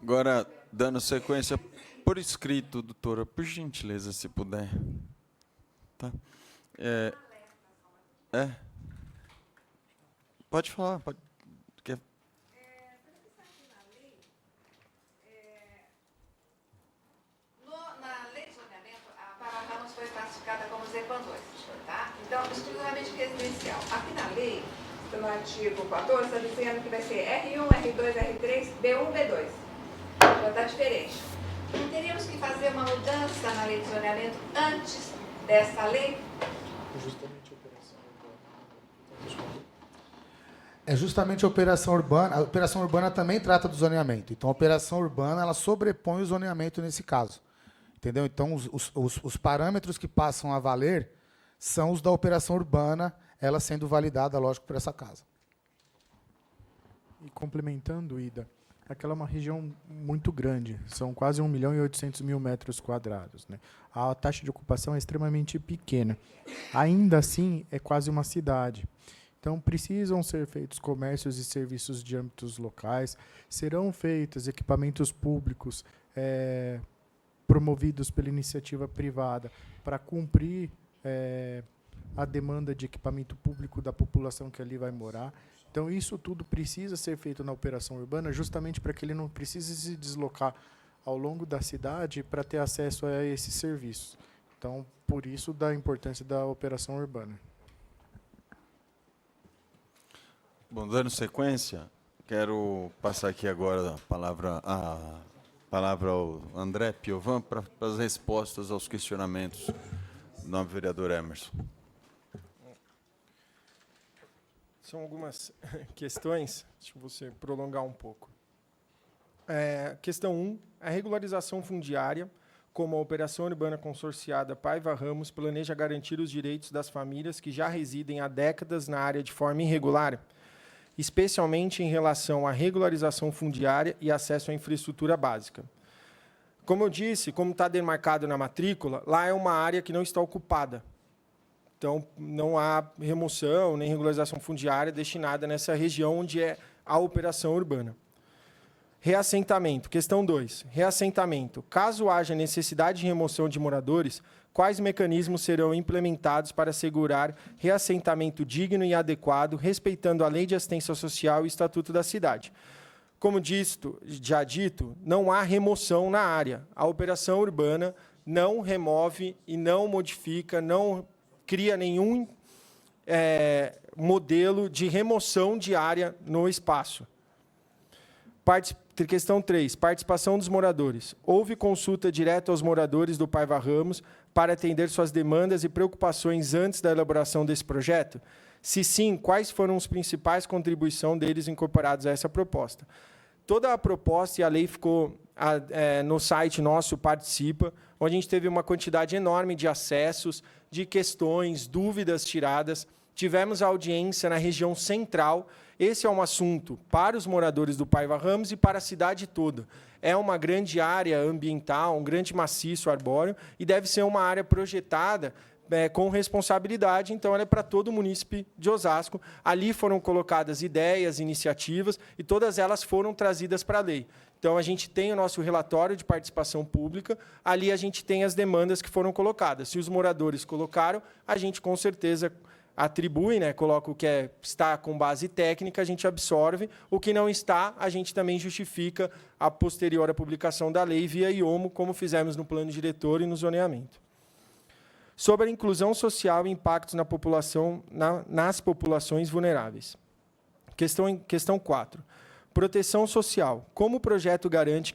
Agora, dando sequência por escrito, doutora, por gentileza, se puder. Tá? Pode falar. Pode. Na lei de zoneamento, a Paiva Ramos foi classificada como ZEPAM 2, tá? Então, exclusivamente residencial. Aqui na lei, no artigo 14, está dizendo que vai ser R1, R2, R3, B1, B2. Já está diferente. Não teríamos que fazer uma mudança na lei de zoneamento antes dessa lei? É justamente a operação urbana. A operação urbana também trata do zoneamento. Então, a operação urbana ela sobrepõe o zoneamento nesse caso. Entendeu? Então, os parâmetros que passam a valer são os da operação urbana, ela sendo validada, lógico, por essa casa. E complementando, Ida, aquela é uma região muito grande, são quase 1.800.000 metros quadrados, né? A taxa de ocupação é extremamente pequena. Ainda assim, é quase uma cidade. Então, precisam ser feitos comércios e serviços de âmbitos locais, serão feitos equipamentos públicos promovidos pela iniciativa privada para cumprir a demanda de equipamento público da população que ali vai morar. Então, isso tudo precisa ser feito na operação urbana, justamente para que ele não precise se deslocar ao longo da cidade para ter acesso a esses serviços. Então, por isso, da importância da operação urbana. Bom, dando sequência, quero passar aqui agora a palavra ao André Piovan para as respostas aos questionamentos do novo vereador Emerson. São algumas questões, deixa você prolongar um pouco. Questão 1, a regularização fundiária, como a operação urbana consorciada Paiva Ramos planeja garantir os direitos das famílias que já residem há décadas na área de forma irregular, especialmente em relação à regularização fundiária e acesso à infraestrutura básica. Como eu disse, como está demarcado na matrícula, lá é uma área que não está ocupada. Então, não há remoção nem regularização fundiária destinada nessa região onde é a operação urbana. Reassentamento. Questão 2. Reassentamento. Caso haja necessidade de remoção de moradores, quais mecanismos serão implementados para assegurar reassentamento digno e adequado, respeitando a Lei de Assistência Social e o Estatuto da Cidade? Como já dito, não há remoção na área. A operação urbana não remove e não modifica, não cria nenhum modelo de remoção de área no espaço. Questão 3, participação dos moradores. Houve consulta direta aos moradores do Paiva Ramos para atender suas demandas e preocupações antes da elaboração desse projeto? Se sim, quais foram as principais contribuições deles incorporadas a essa proposta? Toda a proposta e a lei ficou no site nosso, Participa, onde a gente teve uma quantidade enorme de acessos, de questões, dúvidas tiradas. Tivemos a audiência na região central. Esse é um assunto para os moradores do Paiva Ramos e para a cidade toda. É uma grande área ambiental, um grande maciço arbóreo, e deve ser uma área projetada com responsabilidade, então ela é para todo o munícipe de Osasco. Ali foram colocadas ideias, iniciativas, e todas elas foram trazidas para a lei. Então, a gente tem o nosso relatório de participação pública, ali a gente tem as demandas que foram colocadas. Se os moradores colocaram, a gente, com certeza, atribui, né, coloca o que está com base técnica, a gente absorve, o que não está, a gente também justifica a posterior à publicação da lei via IOMO, como fizemos no plano diretor e no zoneamento. Sobre a inclusão social e impactos na população, nas populações vulneráveis. Questão 4. Proteção social. Como o projeto garante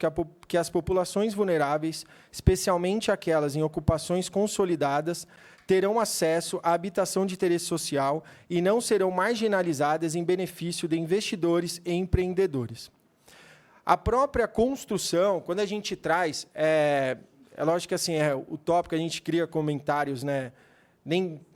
que as populações vulneráveis, especialmente aquelas em ocupações consolidadas, terão acesso à habitação de interesse social e não serão marginalizadas em benefício de investidores e empreendedores? A própria construção, quando a gente traz, é lógico que assim, é utópico, a gente cria comentários, né?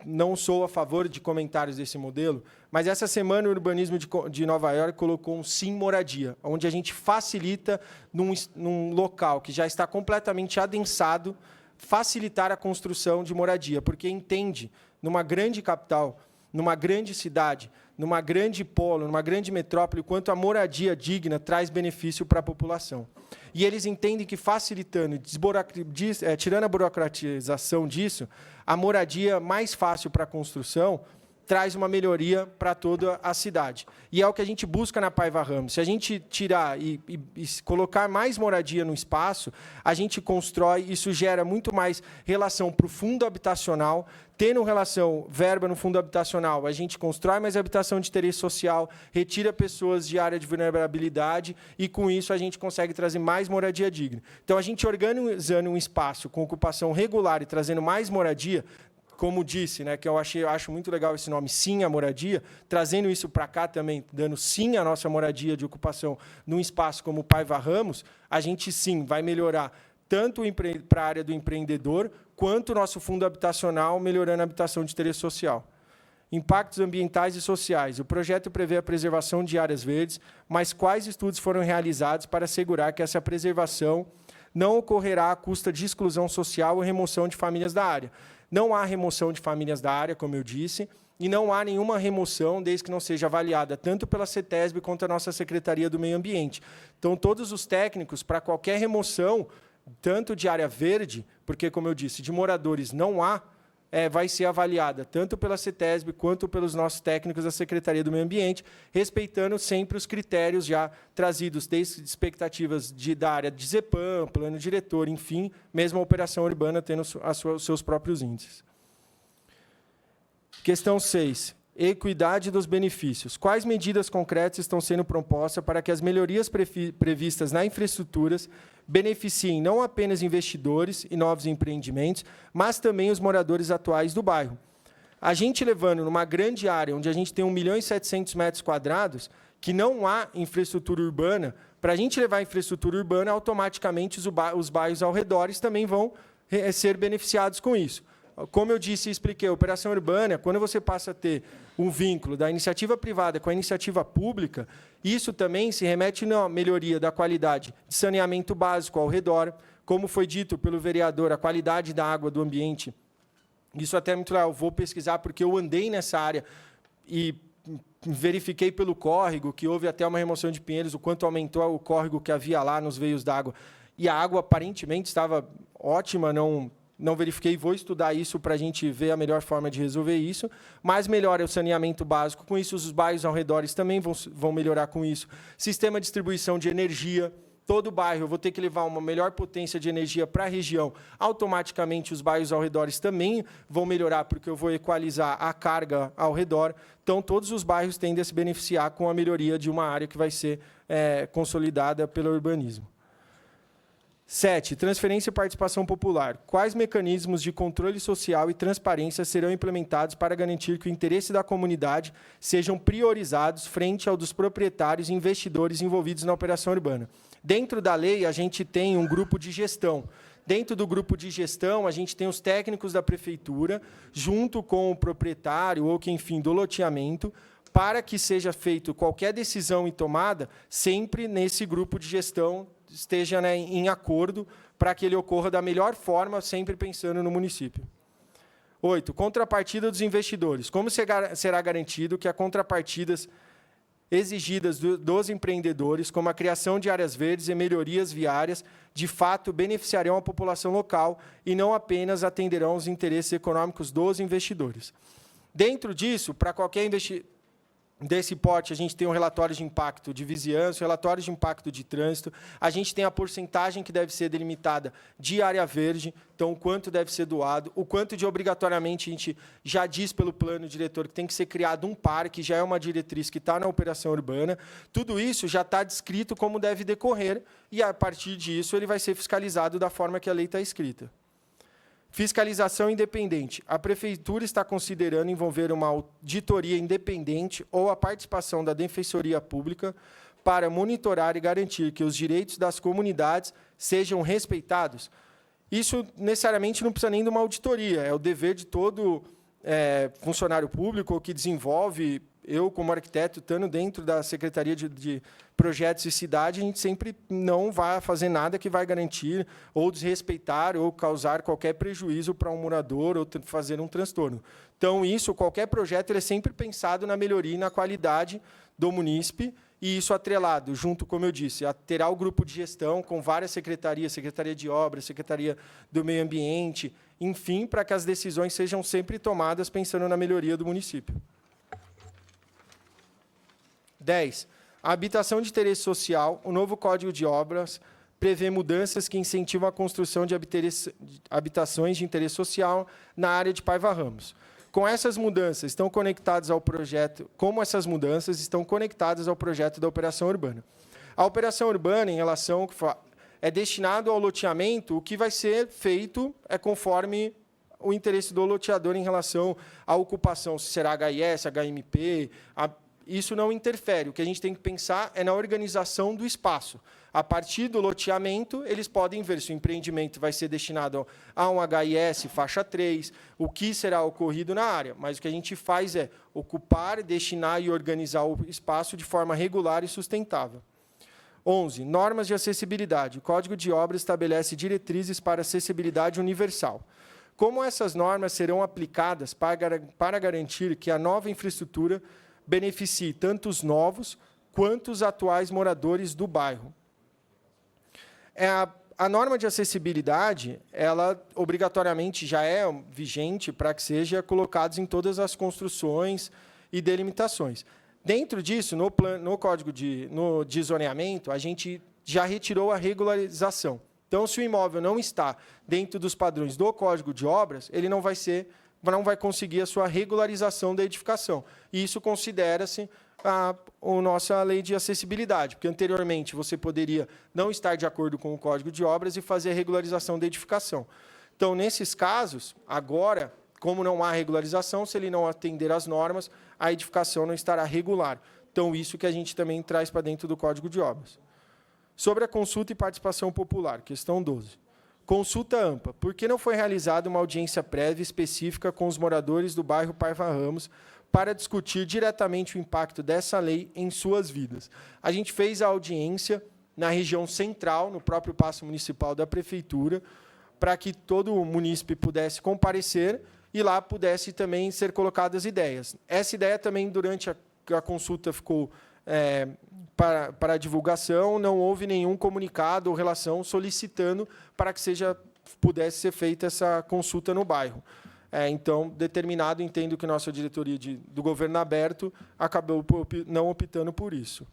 Não sou a favor de comentários desse modelo, mas essa semana o urbanismo de Nova York colocou um Sim Moradia, onde a gente facilita, num local que já está completamente adensado, facilitar a construção de moradia, porque entende, numa grande capital, numa grande cidade, numa grande polo, numa grande metrópole, o quanto a moradia digna traz benefício para a população. E eles entendem que, facilitando, tirando a burocratização disso, a moradia mais fácil para a construção traz uma melhoria para toda a cidade. E é o que a gente busca na Paiva Ramos. Se a gente tirar e colocar mais moradia no espaço, a gente constrói, isso gera muito mais relação para o fundo habitacional. Tendo verba no fundo habitacional, a gente constrói mais habitação de interesse social, retira pessoas de área de vulnerabilidade e, com isso, a gente consegue trazer mais moradia digna. Então, a gente organizando um espaço com ocupação regular e trazendo mais moradia, como disse, né, que eu acho muito legal esse nome, Sim à Moradia, trazendo isso para cá também, dando sim à nossa moradia de ocupação num espaço como o Paiva Ramos, a gente, sim, vai melhorar tanto para a área do empreendedor, quanto o nosso fundo habitacional, melhorando a habitação de interesse social. Impactos ambientais e sociais. O projeto prevê a preservação de áreas verdes, mas quais estudos foram realizados para assegurar que essa preservação não ocorrerá à custa de exclusão social ou remoção de famílias da área? Não há remoção de famílias da área, como eu disse, e não há nenhuma remoção, desde que não seja avaliada tanto pela CETESB quanto a nossa Secretaria do Meio Ambiente. Então, todos os técnicos, para qualquer remoção, tanto de área verde, porque, como eu disse, de moradores não há, vai ser avaliada tanto pela CETESB quanto pelos nossos técnicos da Secretaria do Meio Ambiente, respeitando sempre os critérios já trazidos, desde expectativas da área de ZEPAM, plano diretor, enfim, mesmo a operação urbana tendo os seus próprios índices. Questão 6. Equidade dos benefícios. Quais medidas concretas estão sendo propostas para que as melhorias previstas na infraestruturas beneficiem não apenas investidores e novos empreendimentos, mas também os moradores atuais do bairro? A gente levando numa grande área, onde a gente tem 1.700.000 metros quadrados, que não há infraestrutura urbana, para a gente levar infraestrutura urbana, automaticamente os bairros ao redor também vão ser beneficiados com isso. Como eu disse e expliquei, a operação urbana, quando você passa a ter um vínculo da iniciativa privada com a iniciativa pública, isso também se remete na melhoria da qualidade de saneamento básico ao redor, como foi dito pelo vereador, a qualidade da água do ambiente. Isso até é muito legal, eu vou pesquisar, porque eu andei nessa área e verifiquei pelo córrego, que houve até uma remoção de pinheiros, o quanto aumentou o córrego que havia lá nos veios d'água. E a água, aparentemente, estava ótima, não verifiquei, vou estudar isso para a gente ver a melhor forma de resolver isso, mas melhora o saneamento básico com isso, os bairros ao redor também vão melhorar com isso. Sistema de distribuição de energia, todo bairro eu vou ter que levar uma melhor potência de energia para a região, automaticamente os bairros ao redor também vão melhorar, porque eu vou equalizar a carga ao redor, então todos os bairros tendem a se beneficiar com a melhoria de uma área que vai ser consolidada pelo urbanismo. 7. Transferência e participação popular. Quais mecanismos de controle social e transparência serão implementados para garantir que o interesse da comunidade sejam priorizados frente ao dos proprietários e investidores envolvidos na operação urbana? Dentro da lei, a gente tem um grupo de gestão. Dentro do grupo de gestão, a gente tem os técnicos da prefeitura, junto com o proprietário ou, enfim, do loteamento, para que seja feito qualquer decisão e tomada, sempre nesse grupo de gestão esteja em acordo para que ele ocorra da melhor forma, sempre pensando no município. 8. Contrapartida dos investidores. Como será garantido que as contrapartidas exigidas dos empreendedores, como a criação de áreas verdes e melhorias viárias, de fato beneficiarão a população local e não apenas atenderão aos interesses econômicos dos investidores? Dentro disso, para qualquer desse porte, a gente tem um relatório de impacto de vizinhança, relatório de impacto de trânsito, a gente tem a porcentagem que deve ser delimitada de área verde, então o quanto deve ser doado, o quanto de obrigatoriamente a gente já diz pelo plano diretor que tem que ser criado um parque, já é uma diretriz que está na operação urbana, tudo isso já está descrito como deve decorrer, e a partir disso ele vai ser fiscalizado da forma que a lei está escrita. Fiscalização independente. A Prefeitura está considerando envolver uma auditoria independente ou a participação da Defensoria Pública para monitorar e garantir que os direitos das comunidades sejam respeitados. Isso, necessariamente, não precisa nem de uma auditoria. É o dever de todo funcionário público que desenvolve. Eu, como arquiteto, estando dentro da Secretaria de Projetos e Cidade, a gente sempre não vai fazer nada que vai garantir ou desrespeitar ou causar qualquer prejuízo para um morador ou fazer um transtorno. Então, qualquer projeto ele é sempre pensado na melhoria e na qualidade do munícipe, e isso atrelado, junto, como eu disse, terá o grupo de gestão com várias secretarias, Secretaria de Obras, Secretaria do Meio Ambiente, enfim, para que as decisões sejam sempre tomadas pensando na melhoria do município. 10. A habitação de interesse social, o novo Código de Obras prevê mudanças que incentivam a construção de habitações de interesse social na área de Paiva Ramos. Como essas mudanças estão conectadas ao projeto da operação urbana. A operação urbana, em relação é destinado ao loteamento, o que vai ser feito é conforme o interesse do loteador em relação à ocupação, se será HIS, HMP, isso não interfere. O que a gente tem que pensar é na organização do espaço. A partir do loteamento, eles podem ver se o empreendimento vai ser destinado a um HIS, faixa 3, o que será ocorrido na área. Mas o que a gente faz é ocupar, destinar e organizar o espaço de forma regular e sustentável. 11. Normas de acessibilidade. O Código de Obras estabelece diretrizes para acessibilidade universal. Como essas normas serão aplicadas para garantir que a nova infraestrutura beneficie tanto os novos quanto os atuais moradores do bairro. A norma de acessibilidade, ela obrigatoriamente já é vigente para que seja colocados em todas as construções e delimitações. Dentro disso, no Código de zoneamento, a gente já retirou a regularização. Então, se o imóvel não está dentro dos padrões do Código de Obras, ele não vai conseguir a sua regularização da edificação. E isso considera-se a nossa lei de acessibilidade, porque anteriormente você poderia não estar de acordo com o Código de Obras e fazer a regularização da edificação. Então, nesses casos, agora, como não há regularização, se ele não atender às normas, a edificação não estará regular. Então, isso que a gente também traz para dentro do Código de Obras. Sobre a consulta e participação popular, questão 12. Consulta ampla. Por que não foi realizada uma audiência prévia específica com os moradores do bairro Paiva Ramos para discutir diretamente o impacto dessa lei em suas vidas? A gente fez a audiência na região central, no próprio Paço Municipal da Prefeitura, para que todo o munícipe pudesse comparecer e lá pudesse também ser colocadas ideias. Essa ideia também, durante a consulta, ficou para a divulgação, não houve nenhum comunicado ou relação solicitando para que pudesse ser feita essa consulta no bairro. Então, determinado, entendo que nossa diretoria do governo aberto acabou não optando por isso.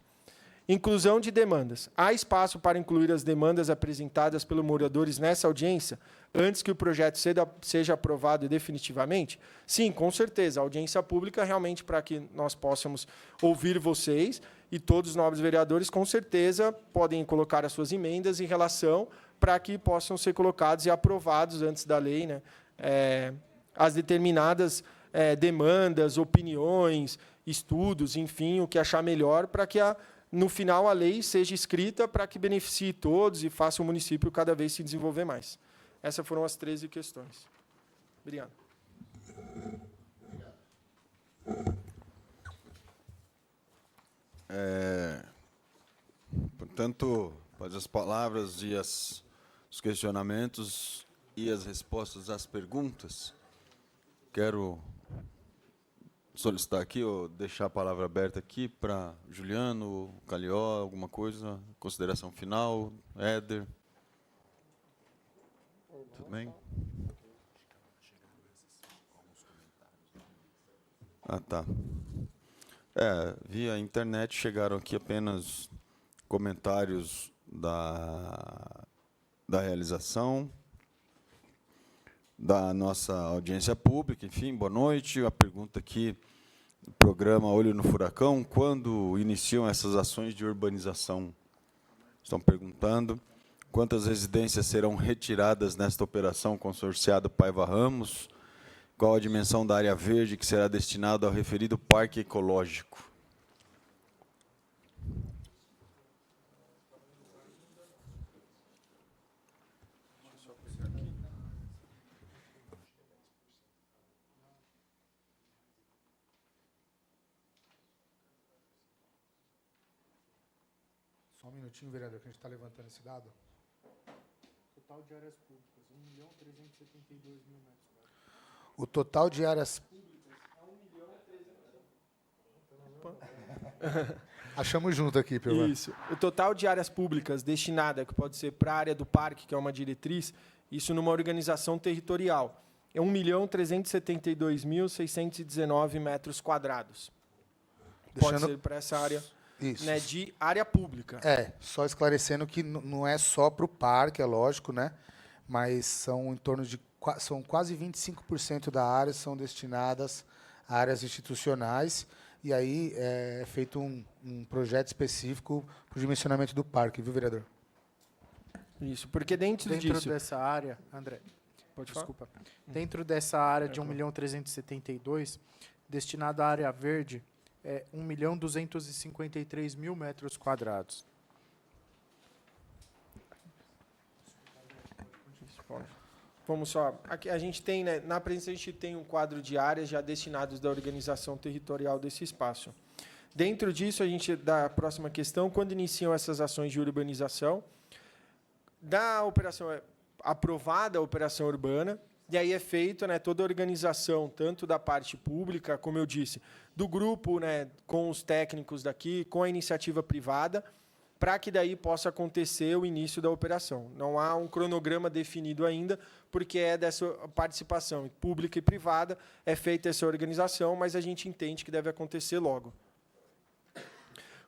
Inclusão de demandas. Há espaço para incluir as demandas apresentadas pelos moradores nessa audiência, antes que o projeto seja aprovado definitivamente? Sim, com certeza. A audiência pública, realmente, para que nós possamos ouvir vocês, e todos os nobres vereadores, com certeza, podem colocar as suas emendas em relação para que possam ser colocados e aprovados antes da lei, né, as determinadas demandas, opiniões, estudos, enfim, o que achar melhor, para que no final a lei seja escrita para que beneficie todos e faça o município cada vez se desenvolver mais. Essas foram as 13 questões. Obrigado. Portanto, após as palavras e os questionamentos e as respostas às perguntas, quero solicitar aqui, ou deixar a palavra aberta aqui para Juliano, Calió, alguma coisa, consideração final, Éder. Tudo bem? Ah, tá. Via internet chegaram aqui apenas comentários da realização, da nossa audiência pública. Enfim, boa noite. A pergunta aqui do programa Olho no Furacão: quando iniciam essas ações de urbanização? Estão perguntando quantas residências serão retiradas nesta operação consorciada Paiva Ramos, qual a dimensão da área verde que será destinada ao referido parque ecológico. Só um minutinho, vereador, que a gente está levantando esse dado. Total de áreas públicas, 1.372.000 metros quadrados. O total de áreas públicas é 1.372.000. Achamos junto aqui, Pelo. Isso. O total de áreas públicas destinada, que pode ser para a área do parque, que é uma diretriz, isso numa organização territorial, é 1.372.619 metros quadrados. Pode ser para essa área, isso, né, de área pública. Só esclarecendo que não é só para o parque, é lógico, né? Mas são em torno de são quase 25% da área são destinadas a áreas institucionais, e aí é feito um projeto específico para o dimensionamento do parque, viu, vereador? Isso, porque dentro disso... dessa área, André, Pode falar? desculpa, dentro dessa área de 1.372.000, destinada à área verde, é 1.253.000 metros quadrados. Vamos só. Aqui a gente tem, né, na presença a gente tem um quadro de áreas já destinadas da organização territorial desse espaço. Dentro disso, a gente, da próxima questão, quando iniciam essas ações de urbanização, da operação aprovada a operação urbana, e aí é feito, né, toda a organização, tanto da parte pública, como eu disse, do grupo, né, com os técnicos daqui, com a iniciativa privada, para que daí possa acontecer o início da operação. Não há um cronograma definido ainda, porque é dessa participação pública e privada, é feita essa organização, mas a gente entende que deve acontecer logo.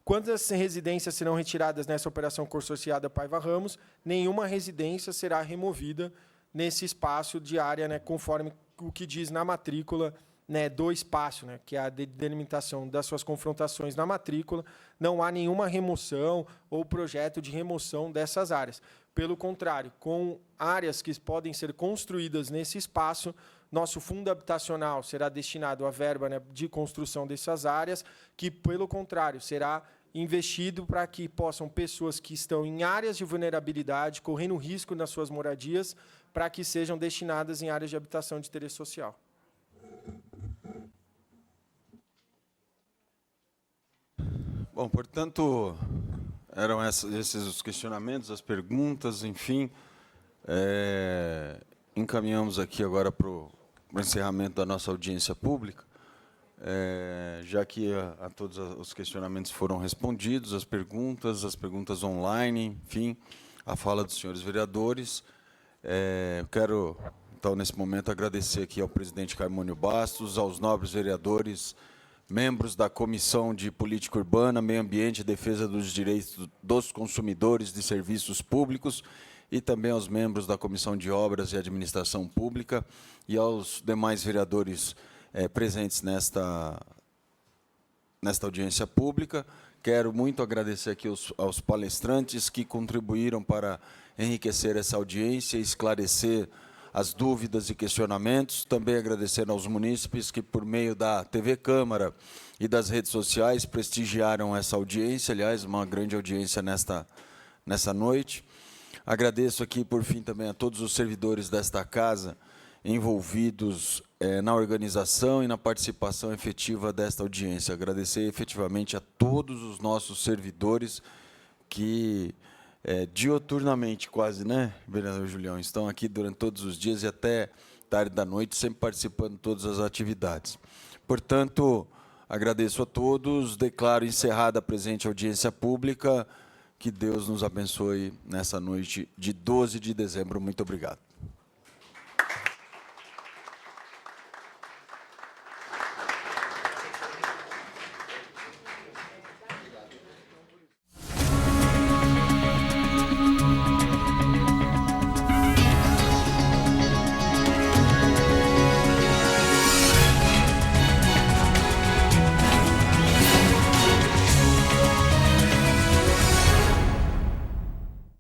Quantas residências serão retiradas nessa operação consorciada Paiva Ramos? Nenhuma residência será removida nesse espaço de área, né, conforme o que diz na matrícula, né, do espaço, né, que é a delimitação das suas confrontações na matrícula. Não há nenhuma remoção ou projeto de remoção dessas áreas. Pelo contrário, com áreas que podem ser construídas nesse espaço, nosso fundo habitacional será destinado à verba, né, de construção dessas áreas, que, pelo contrário, será investido para que possam pessoas que estão em áreas de vulnerabilidade, correndo risco nas suas moradias, para que sejam destinadas em áreas de habitação de interesse social. Bom, portanto, eram esses os questionamentos, as perguntas, enfim. Encaminhamos aqui agora para o encerramento da nossa audiência pública, já que a todos os questionamentos foram respondidos, as perguntas online, enfim, a fala dos senhores vereadores. Eu quero, então, nesse momento, agradecer aqui ao presidente Caimônio Bastos, aos nobres vereadores, membros da Comissão de Política Urbana, Meio Ambiente e Defesa dos Direitos dos Consumidores de Serviços Públicos, e também aos membros da Comissão de Obras e Administração Pública e aos demais vereadores presentes nesta audiência pública. Quero muito agradecer aqui aos palestrantes que contribuíram para enriquecer essa audiência e esclarecer as dúvidas e questionamentos. Também agradecer aos munícipes que, por meio da TV Câmara e das redes sociais, prestigiaram essa audiência. Aliás, uma grande audiência nessa noite. Agradeço aqui, por fim, também a todos os servidores desta casa envolvidos na organização e na participação efetiva desta audiência. Agradecer efetivamente a todos os nossos servidores que dioturnamente quase, né, vereador Julião, estão aqui durante todos os dias e até tarde da noite, sempre participando de todas as atividades. Portanto, agradeço a todos, declaro encerrada a presente audiência pública, que Deus nos abençoe nessa noite de 12 de dezembro. Muito obrigado.